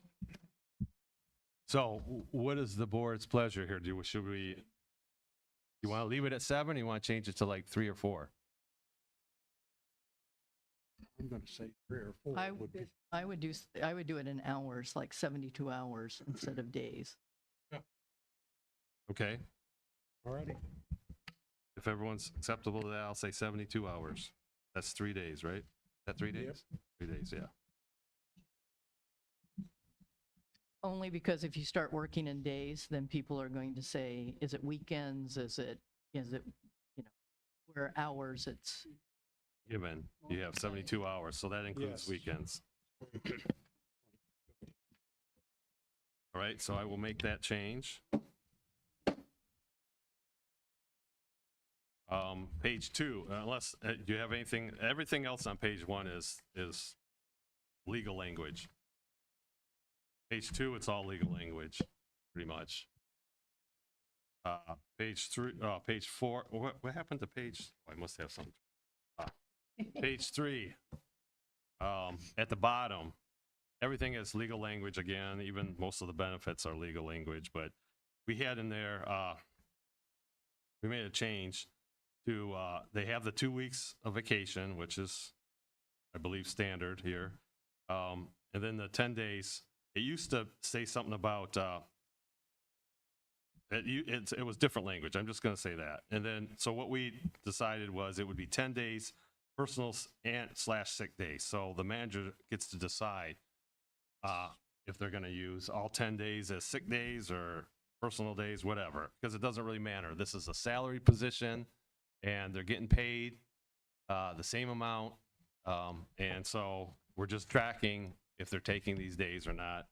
So what is the board's pleasure here? You want to leave it at 7? Or you want to change it to like 3 or 4? I'm going to say 3 or 4 I would be. I would do it in hours, like 72 hours instead of days. Okay. Alrighty. If everyone's acceptable to that, I'll say 72 hours. That's 3 days, right? Is that 3 days? Yep. 3 days, yeah. Only because if you start working in days, then people are going to say, is it weekends? Is it, where hours it's, Given you have 72 hours, so that includes Yes. weekends. All right, so I will make that change. Page 2, unless, do you have anything, everything else on page 1 is legal language. Page 2, it's all legal language, pretty much. Page 4, what happened to page, oh, I must have something. Page 3, at the bottom, everything is legal language again, even most of the benefits are legal language, but we had in there, we made a change to, they have the 2 weeks of vacation, which is, I believe, standard here. And then the 10 days, it used to say something about, it was different language. I'm just going to say that. And then, so what we decided was it would be 10 days, personal and / sick days. So the manager gets to decide if they're going to use all 10 days as sick days or personal days, whatever, because it doesn't really matter. This is a salary position, and they're getting paid the same amount. And so we're just tracking if they're taking these days or not.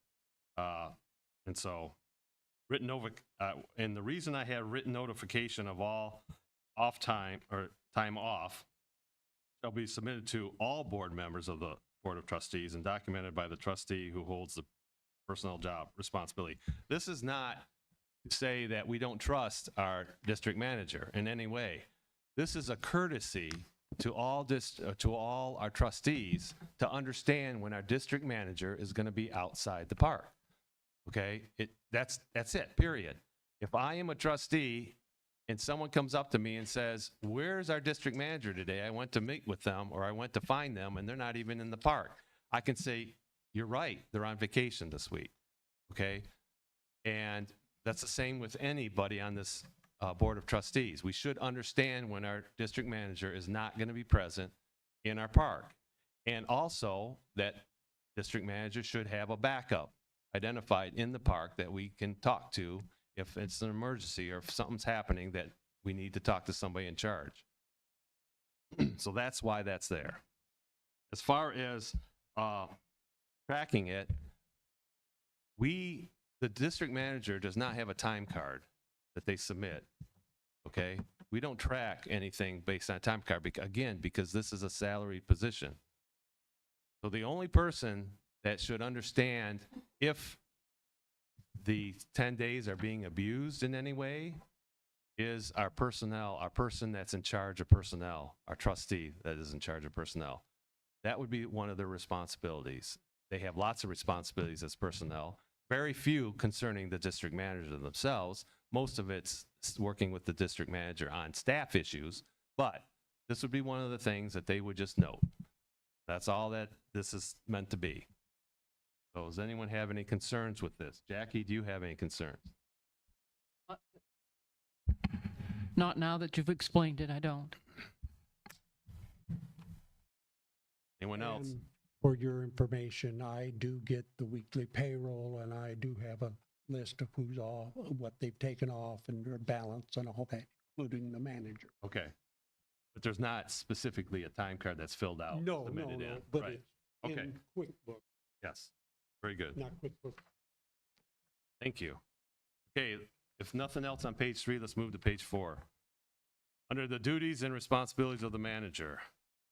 And so written over, and the reason I have written notification of all off time or time off shall be submitted to all board members of the Board of Trustees and documented by the trustee who holds the personnel job responsibility. This is not to say that we don't trust our district manager in any way. This is a courtesy to all our trustees to understand when our district manager is going to be outside the park. Okay, that's it, period. If I am a trustee and someone comes up to me and says, where's our district manager today? I went to meet with them or I went to find them and they're not even in the park. I can say, you're right, they're on vacation this week, okay? And that's the same with anybody on this Board of Trustees. We should understand when our district manager is not going to be present in our park. And also that district manager should have a backup identified in the park that we can talk to if it's an emergency or if something's happening that we need to talk to somebody in charge. So that's why that's there. As far as tracking it, the district manager does not have a time card that they submit, okay? We don't track anything based on a time card, again, because this is a salaried position. So the only person that should understand if the 10 days are being abused in any way is our personnel, our person that's in charge of personnel, our trustee that is in charge of personnel. That would be one of their responsibilities. They have lots of responsibilities as personnel, very few concerning the district manager themselves. Most of it's working with the district manager on staff issues, but this would be one of the things that they would just note. That's all that this is meant to be. So does anyone have any concerns with this? Jackie, do you have any concerns? Not now that you've explained it, I don't. Anyone else? And for your information, I do get the weekly payroll and I do have a list of who's all, what they've taken off and their balance and all that, including the manager. Okay. But there's not specifically a time card that's filled out, No, submitted in, but right? it's Okay, in QuickBooks, yes, very good. not QuickBooks. Thank you. Okay, if nothing else on page 3, let's move to page 4. Under the duties and responsibilities of the manager,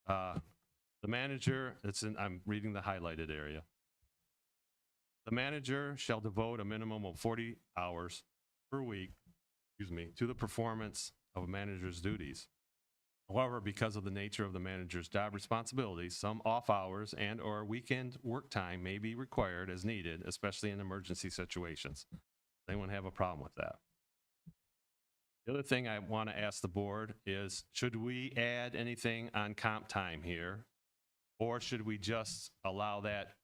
the manager, I'm reading the highlighted area. The manager shall devote a minimum of 40 hours per week, to the performance of a manager's duties. However, because of the nature of the manager's job responsibilities, some off hours and/or weekend work time may be required as needed, especially in emergency situations. Anyone have a problem with that? The other thing I want to ask the board is, should we add anything on comp time here? Or should we just allow that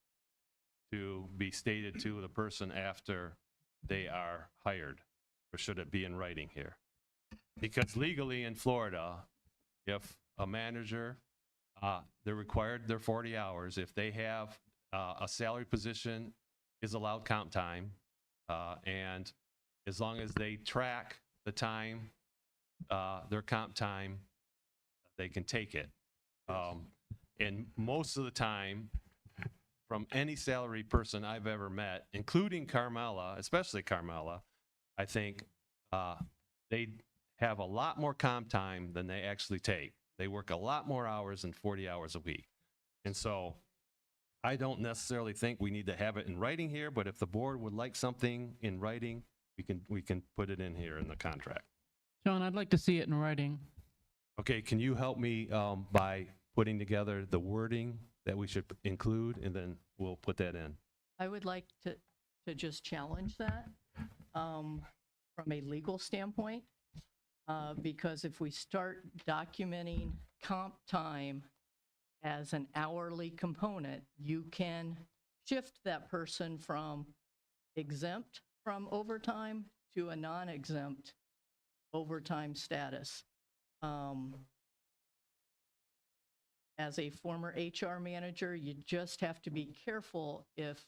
to be stated to the person after they are hired? Or should it be in writing here? Because legally in Florida, if a manager, they're required their 40 hours. If they have a salary position, is allowed comp time. And as long as they track the time, their comp time, they can take it. And most of the time, from any salary person I've ever met, including Carmela, especially Carmela, I think they have a lot more comp time than they actually take. They work a lot more hours than 40 hours a week. And so I don't necessarily think we need to have it in writing here, but if the board would like something in writing, we can put it in here in the contract. John, I'd like to see it in writing. Okay, can you help me by putting together the wording that we should include, and then we'll put that in? I would like to just challenge that from a legal standpoint, because if we start documenting comp time as an hourly component, you can shift that person from exempt from overtime to a non-exempt overtime status. As a former HR manager, you just have to be careful if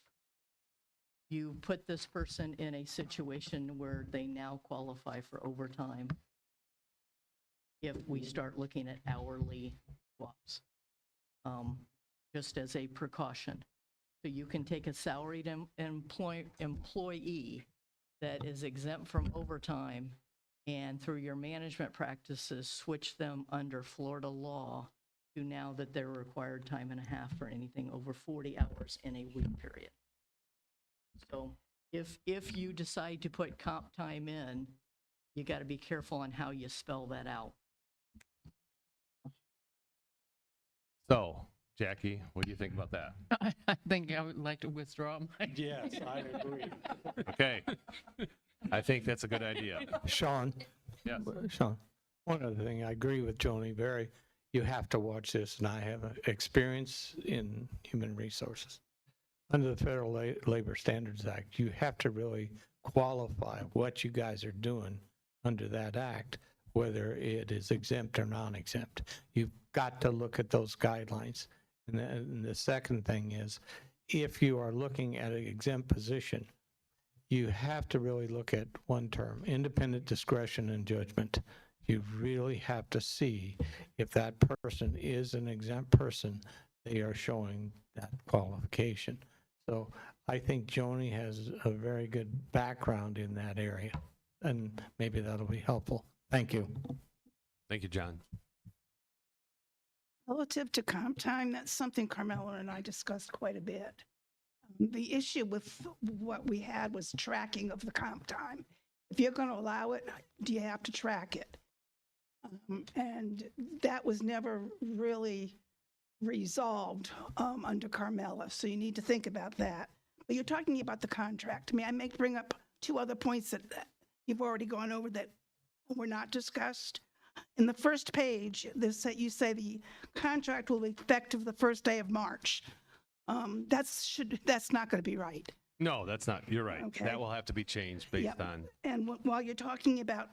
you put this person in a situation where they now qualify for overtime, if we start looking at hourly swaps, just as a precaution. So you can take a salaried employee that is exempt from overtime and through your management practices, switch them under Florida law to now that they're required time and a half for anything over 40 hours in a week period. So if you decide to put comp time in, you got to be careful on how you spell that out. So, Jackie, what do you think about that? I think I would like to withdraw my. Yes, I agree. Okay. I think that's a good idea. Sean, Yes. Sean, one other thing, I agree with Joni, you have to watch this, and I have experience in human resources. Under the Federal Labor Standards Act, you have to really qualify what you guys are doing under that act, whether it is exempt or non-exempt. You've got to look at those guidelines. And the second thing is, if you are looking at an exempt position, you have to really look at one term, independent discretion and judgment. You really have to see if that person is an exempt person, they are showing that qualification. So I think Joni has a very good background in that area, and maybe that'll be helpful. Thank you. Thank you, John. Relative to comp time, that's something Carmela and I discussed quite a bit. The issue with what we had was tracking of the comp time. If you're going to allow it, do you have to track it? And that was never really resolved under Carmela, so you need to think about that. But you're talking about the contract. May I bring up two other points that you've already gone over that were not discussed? In the first page, you say the contract will be effective the first day of March. That's not going to be right. No, that's not. You're right. Okay. That will have to be changed based Yep. on. And while you're talking about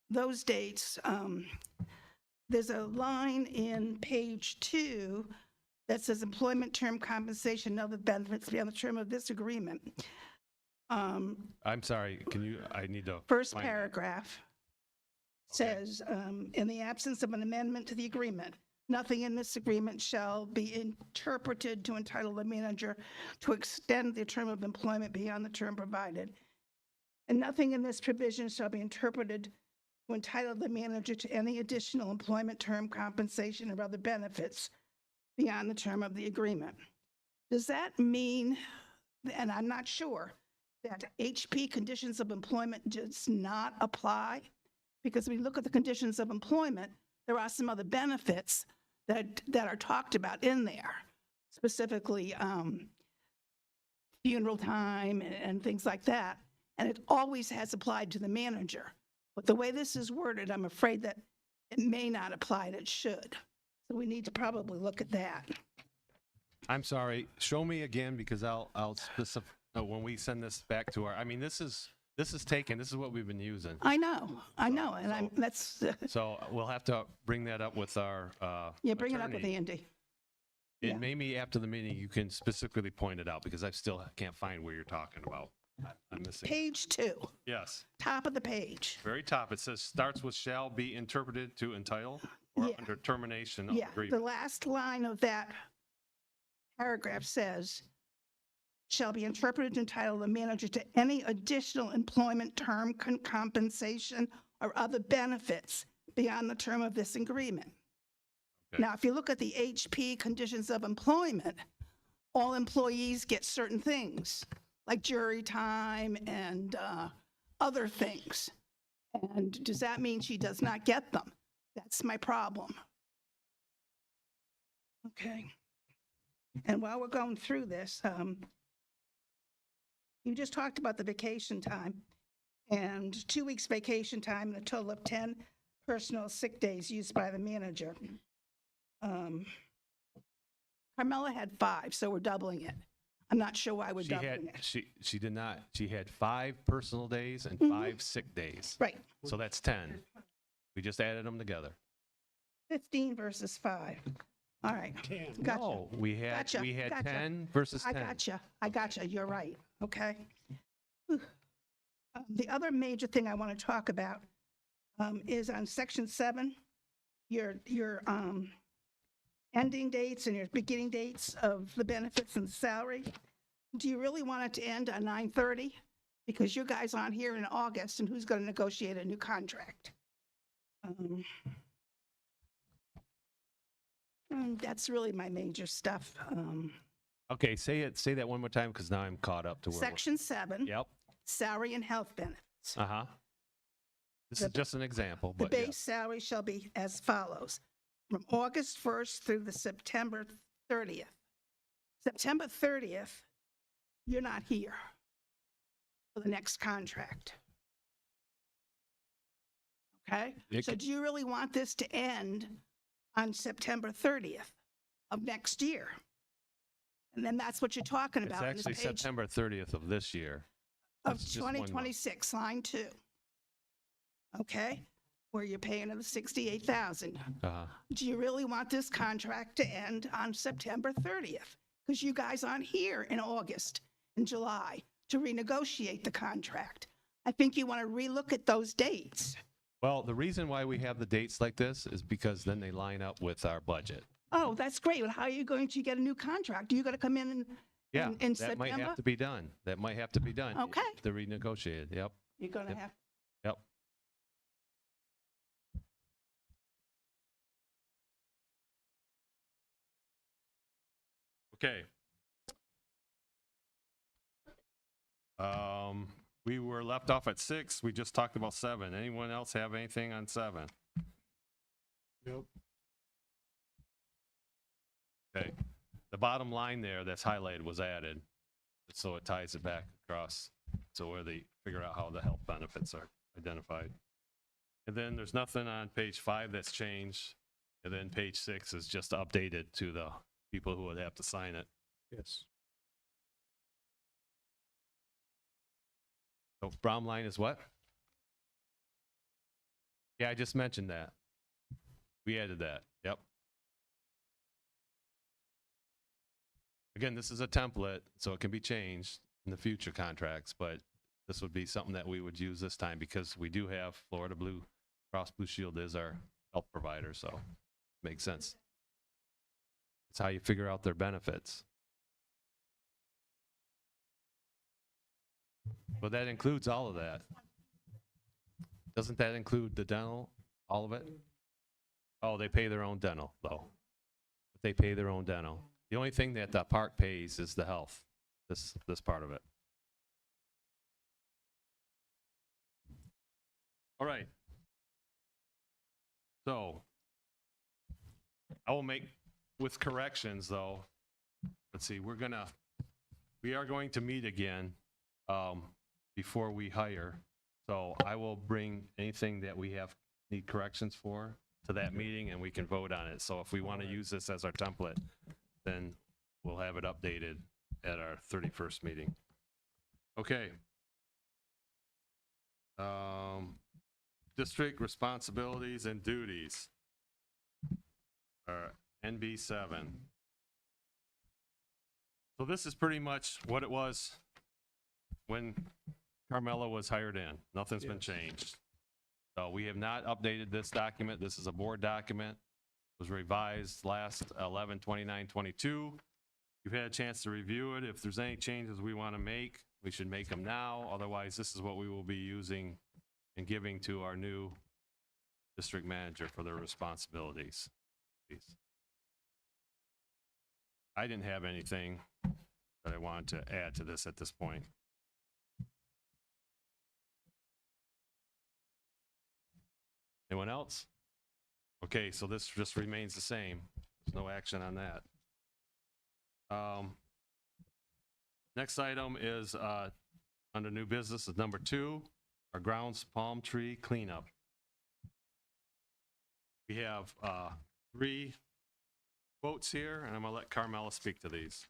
those dates, there's a line in page 2 that says employment term compensation and other benefits beyond the term of this agreement. I'm sorry. I need to. First find that. paragraph Okay. says, in the absence of an amendment to the agreement, nothing in this agreement shall be interpreted to entitle the manager to extend the term of employment beyond the term provided. And nothing in this provision shall be interpreted to entitle the manager to any additional employment term compensation or other benefits beyond the term of the agreement. Does that mean, and I'm not sure, that HP conditions of employment does not apply? Because when we look at the conditions of employment, there are some other benefits that are talked about in there, specifically funeral time and things like that. And it always has applied to the manager. But the way this is worded, I'm afraid that it may not apply, and it should. So we need to probably look at that. I'm sorry, show me again, because I'll specify, when we send this back to our, I mean, this is taken, this is what we've been using. I know, and that's, So we'll have to bring that up with our yeah, bring it up with attorney. Andy. And yeah. maybe after the meeting, you can specifically point it out, because I still can't find where you're talking about. I'm missing. Page 2, Yes, top of the page. very top, it says, starts with shall be interpreted to entitle, or Yeah. under termination of Yeah, the agreement. last line of that paragraph says, shall be interpreted to entitle the manager to any additional employment term, compensation, or other benefits beyond the term of this agreement. Okay. Now, if you look at the HP conditions of employment, all employees get certain things, like jury time and other things. And does that mean she does not get them? That's my problem. Okay. And while we're going through this, you just talked about the vacation time, and 2 weeks vacation time and a total of 10 personal sick days used by the manager. Carmela had 5, so we're doubling it. I'm not sure why we're doubling it. She did not, she had 5 personal days and Mhm. 5 sick days. Right, So that's 10. We just added them together. 15 versus 5. All right. Gotcha. No, we had Gotcha. 10 versus 10. I gotcha. You're right. Okay. Whew. The other major thing I want to talk about is on section 7, your ending dates and your beginning dates of the benefits and the salary. Do you really want it to end on 9/30? Because you guys aren't here in August, and who's going to negotiate a new contract? That's really my major stuff. Okay, say that one more time, because now I'm caught up to where. Section 7, Yep. salary and health benefits. Uh-huh. This is just an example, The but base yes. salary shall be as follows. From August 1st through the September 30th. September 30th, you're not here for the next contract. Okay? So do you really want this to end on September 30th of next year? And then that's what you're talking It's about in this actually page September 30th of this year. of That's just 1 month. 2026, line 2. Okay? Where you're paying them $68,000. Uh-huh. Do you really want this contract to end on September 30th? Because you guys aren't here in August and July to renegotiate the contract. I think you want to relook at those dates. Well, the reason why we have the dates like this is because then they line up with our budget. Oh, that's great. Well, how are you going to get a new contract? Are you going to come in Yeah, in that September? might have to be done. That might have to be done. Okay. To renegotiate it, yep, You're going to Yep. have, yep. Okay. We were left off at 6. We just talked about 7. Anyone else have anything on 7? Nope. Okay. The bottom line there that's highlighted was added, so it ties it back across, so where they figure out how the health benefits are identified. And then there's nothing on page 5 that's changed, and then page 6 is just updated to the people who would have to sign it. Yes. So bottom line is what? Yeah, I just mentioned that. We added that, yep. Again, this is a template, so it can be changed in the future contracts, but this would be something that we would use this time because we do have Florida Blue Cross Blue Shield is our health provider, so makes sense. It's how you figure out their benefits. But that includes all of that. Doesn't that include the dental, all of it? Oh, they pay their own dental, though. But they pay their own dental. The only thing that the park pays is the health, this part of it. All right. So I will make, with corrections though, let's see, we are going to meet again before we hire. So I will bring anything that we need corrections for to that meeting and we can vote on it. So if we want to use this as our template, then we'll have it updated at our 31st meeting. Okay. District responsibilities and duties. NB7. So this is pretty much what it was when Carmela was hired in. Nothing's been changed. So we have not updated this document. This is a board document. It was revised last 11/29/22. You've had a chance to review it. If there's any changes we want to make, we should make them now. Otherwise, this is what we will be using and giving to our new district manager for their responsibilities. Please. I didn't have anything that I wanted to add to this at this point. Anyone else? Okay, so this just remains the same. There's no action on that. Next item is under new business is number 2, our grounds palm tree cleanup. We have 3 quotes here, and I'm gonna let Carmela speak to these.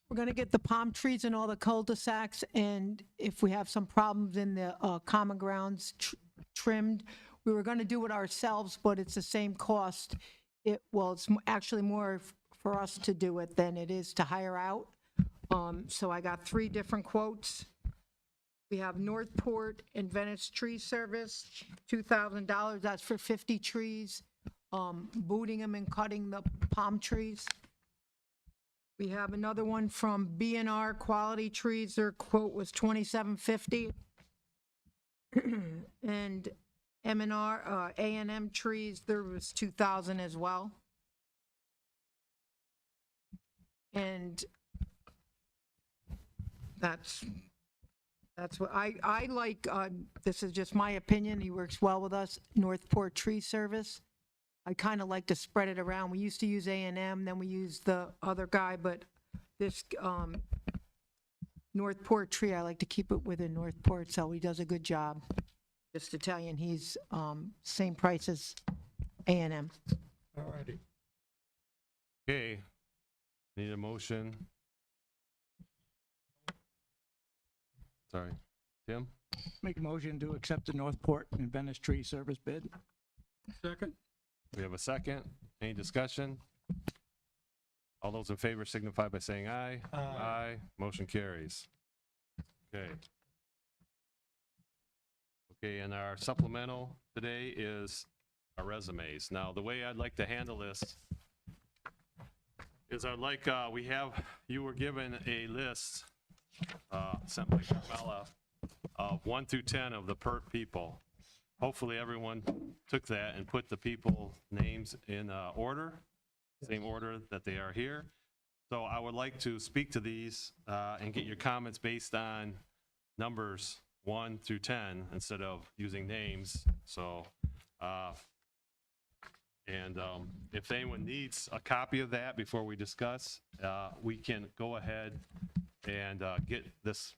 We're going to get the palm trees in all the cul-de-sacs, and if we have some problems in the common grounds trimmed, we were going to do it ourselves, but it's the same cost. It's actually more for us to do it than it is to hire out. So I got 3 different quotes. We have Northport and Venice Tree Service, $2,000. That's for 50 trees, booting them and cutting the palm trees. We have another one from B&R Quality Trees. Their quote was $2,750. And M&R, A&M Trees, there was $2,000 as well. And that's what I like. This is just my opinion. He works well with us, Northport Tree Service. I kind of like to spread it around. We used to use A&M, then we used the other guy, but this Northport Tree, I like to keep it within Northport, so he does a good job. Just to tell you, and he's same price as A&M. All righty. Okay, need a motion. Sorry, Tim? Make a motion to accept the Northport and Venice Tree Service bid. Second? We have a second. Any discussion? All those in favor signify by saying aye. Aye. Motion carries. Okay. Okay, and our supplemental today is our resumes. Now, the way I'd like to handle this is you were given a list sent by Carmela of 1 through 10 of the PERT people. Hopefully everyone took that and put the people names in order, same order that they are here. So I would like to speak to these and get your comments based on numbers 1 through 10 instead of using names. So, if anyone needs a copy of that before we discuss, we can go ahead and get this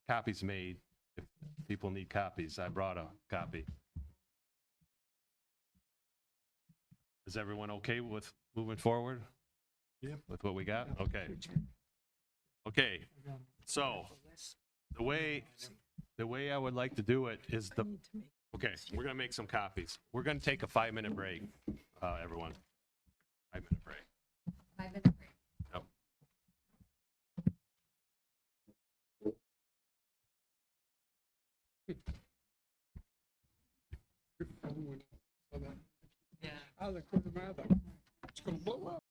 copies made if people need copies. I brought a copy. Is everyone okay with moving forward? Yep. With what we got? Okay. Okay. So the way I would like to do it is okay, we're going to make some copies. We're going to take a 5-minute break, everyone. 5-minute break. 5-minute break. Yep. Yeah. I was like, it's going to blow up.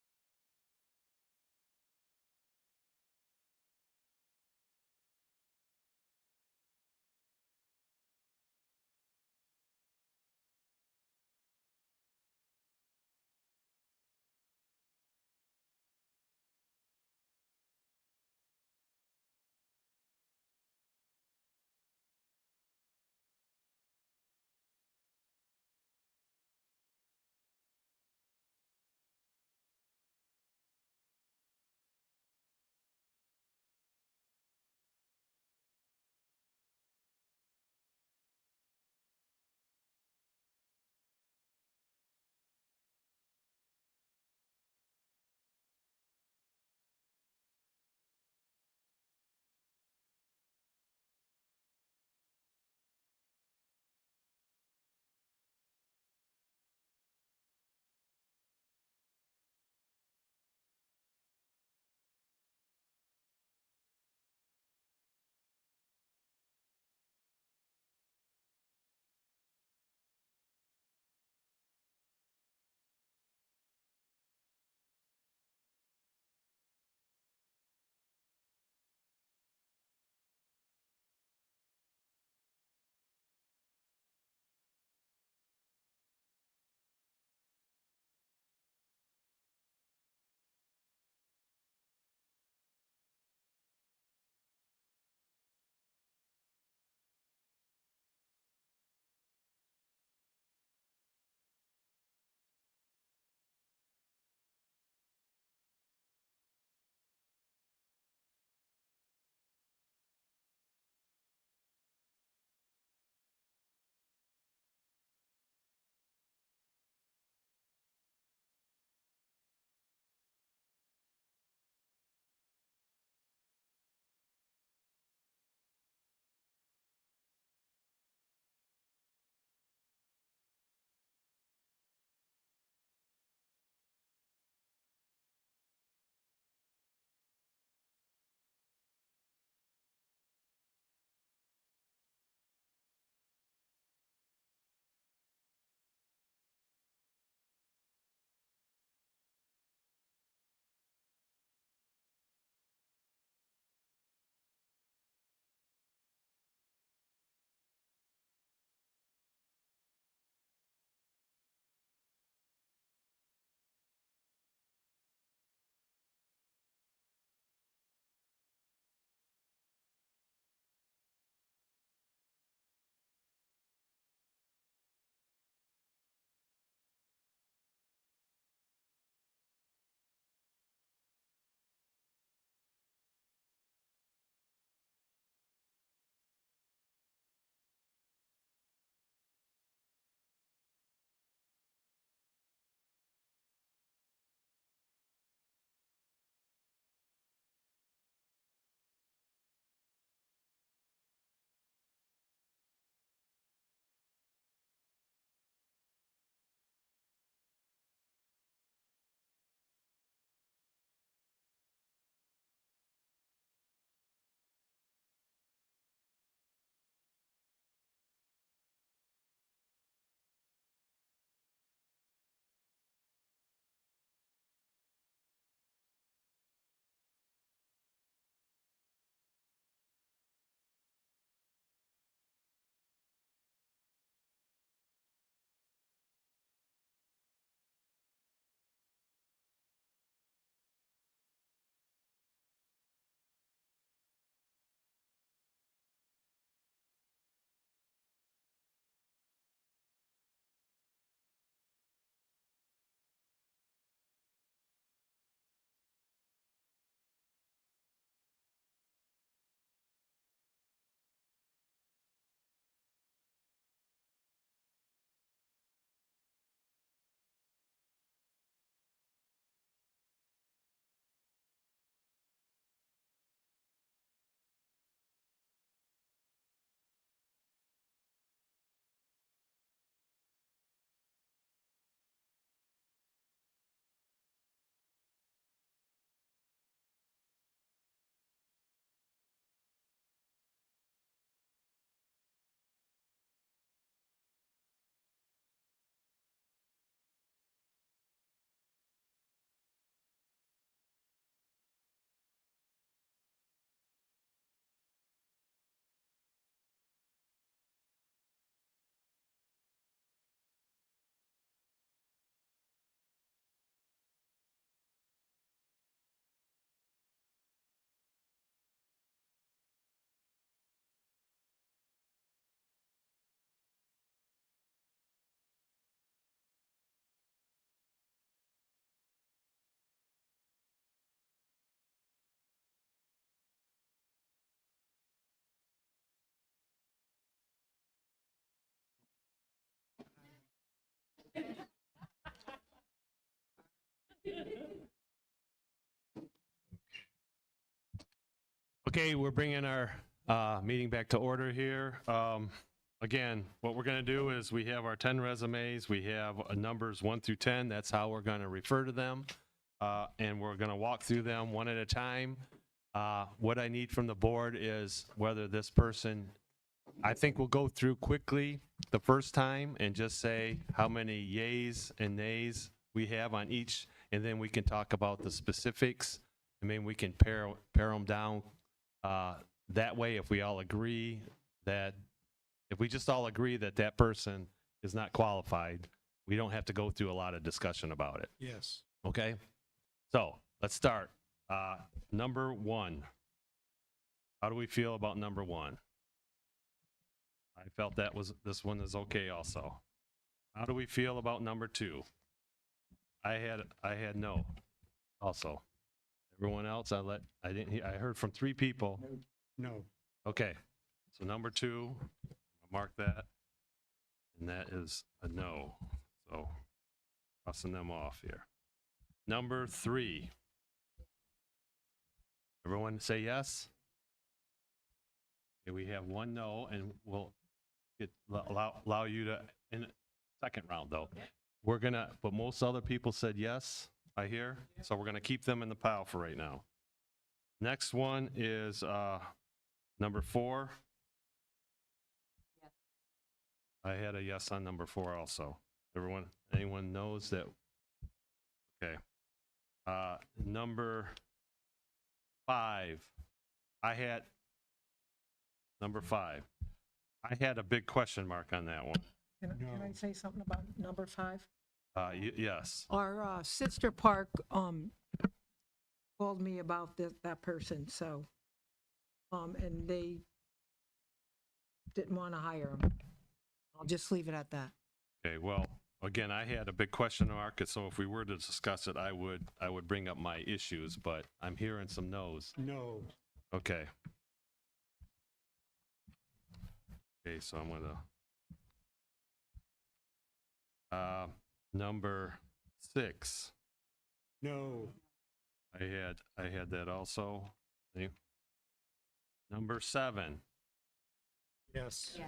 Okay, we're bringing our meeting back to order here. Again, what we're going to do is we have our 10 resumes. We have numbers 1 through 10. That's how we're going to refer to them. And we're going to walk through them one at a time. What I need from the board is whether this person, I think we'll go through quickly the first time and just say how many yays and nays we have on each, and then we can talk about the specifics. I mean, we can pare them down that way if we all agree that, if we just all agree that that person is not qualified, we don't have to go through a lot of discussion about it. Yes. Okay? So let's start. Number 1. How do we feel about number 1? I felt this one is okay also. How do we feel about number 2? I had no also. Everyone else, I heard from 3 people. No. Okay. So number 2, I'll mark that. And that is a no. So crossing them off here. Number 3. Everyone say yes? Okay, we have 1 no, and we'll allow you to, in the second round though. We're gonna, but most other people said yes, I hear. So we're gonna keep them in the pile for right now. Next one is number 4. I had a yes on number 4 also. Anyone knows that? Okay. Number 5. I had number 5. I had a big question mark on that one. Can I say something about number 5? Yes. Our sister park called me about that person, so, and they didn't want to hire him. I'll just leave it at that. Okay, well, again, I had a big question mark, so if we were to discuss it, I would bring up my issues, but I'm hearing some no's. No. Okay. Okay, so I'm gonna number 6. No. I had that also. Number 7. Yes.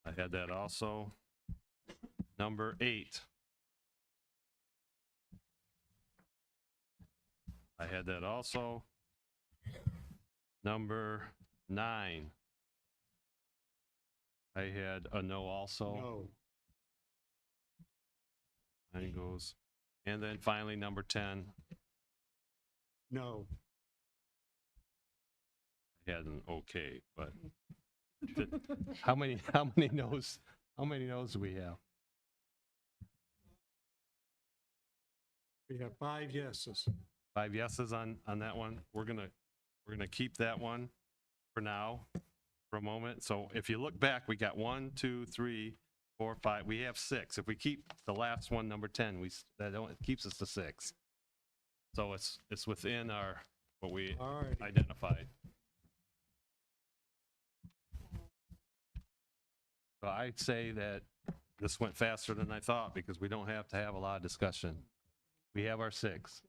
I had that also. Number 8. I had that also. Number 9. I had a no also. No. 9 goes. And then finally, number 10. No. I had an okay, but how many no's do we have? We have 5 yeses. 5 yeses on that one. We're gonna keep that one for now, for a moment. So if you look back, we got 1, 2, 3, 4, 5. We have 6. If we keep the last one, number 10, it keeps us to 6. So it's within our what we Alrighty. identified. So I'd say that this went faster than I thought because we don't have to have a lot of discussion. We have our 6.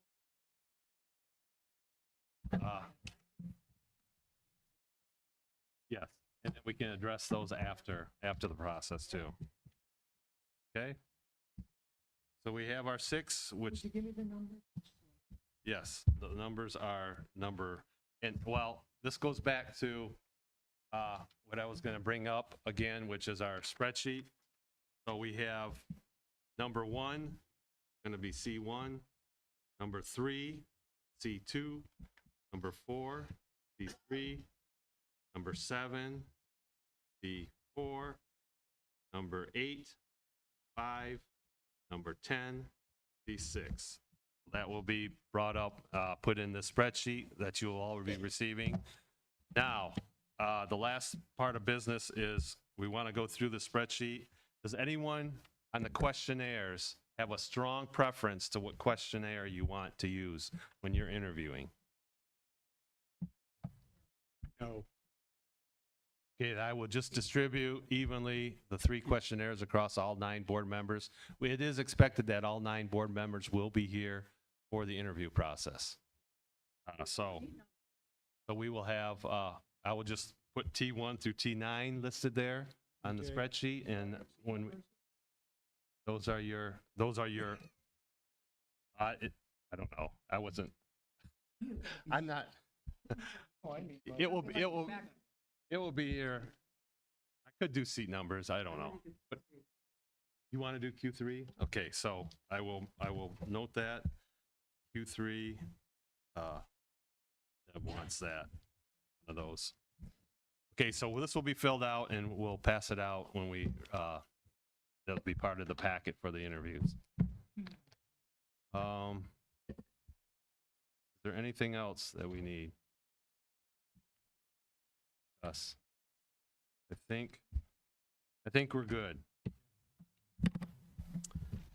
Yes, and then we can address those after the process too. Okay? So we have our 6, which... Did you give me the number? Yes, the numbers are and well, this goes back to what I was going to bring up again, which is our spreadsheet. So we have number 1, going to be C1, number 3, C2, number 4, C3, number 7, C4, number 8, 5, number 10, C6. That will be brought up, put in the spreadsheet that you will all be receiving. Now, the last part of business is we want to go through the spreadsheet. Does anyone on the questionnaires have a strong preference to what questionnaire you want to use when you're interviewing? No. Okay, I will just distribute evenly the 3 questionnaires across all 9 board members. It is expected that all 9 board members will be here for the interview process. So So we will have, I will just put T1 through T9 listed there on the Okay. spreadsheet, and when, those are your, I don't know, I wasn't, I'm not, it will be here, I could do seat numbers, I don't know. But you want to do Q3? Okay, so I will note that, Q3, Deb wants that, one of those. Okay, so this will be filled out and we'll pass it out when we, that'll be part of the packet for the interviews. Is there anything else that we need? Us. I think we're good.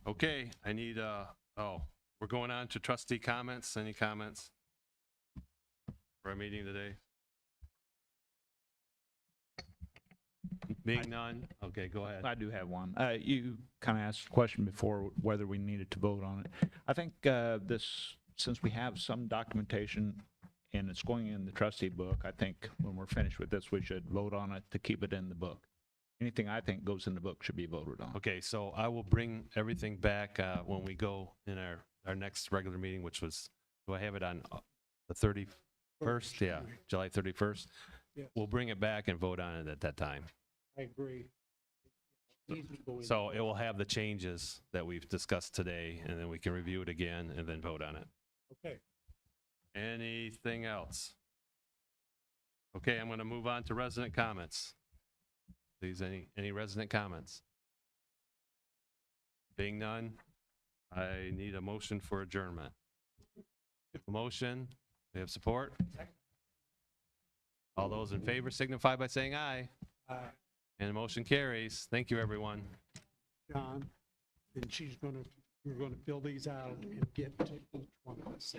Okay, I need, we're going on to trustee comments. Any comments for our meeting today? Being none, okay, go ahead. I do have one. You kind of asked a question before whether we needed to vote on it. I think since we have some documentation and it's going in the trustee book, I think when we're finished with this, we should vote on it to keep it in the book. Anything I think goes in the book should be voted on. Okay, so I will bring everything back when we go in our next regular meeting, which was, do I have it on the 31st? Yeah, July 31st. Yes. We'll bring it back and vote on it at that time. I agree. So it will have the changes that we've discussed today, and then we can review it again and then vote on it. Okay. Anything else? Okay, I'm going to move on to resident comments. Please, any resident comments? Being none, I need a motion for adjournment. A motion, we have support? All those in favor signify by saying aye. Aye. And the motion carries. Thank you, everyone. John, and we're gonna fill these out and get to each one of us.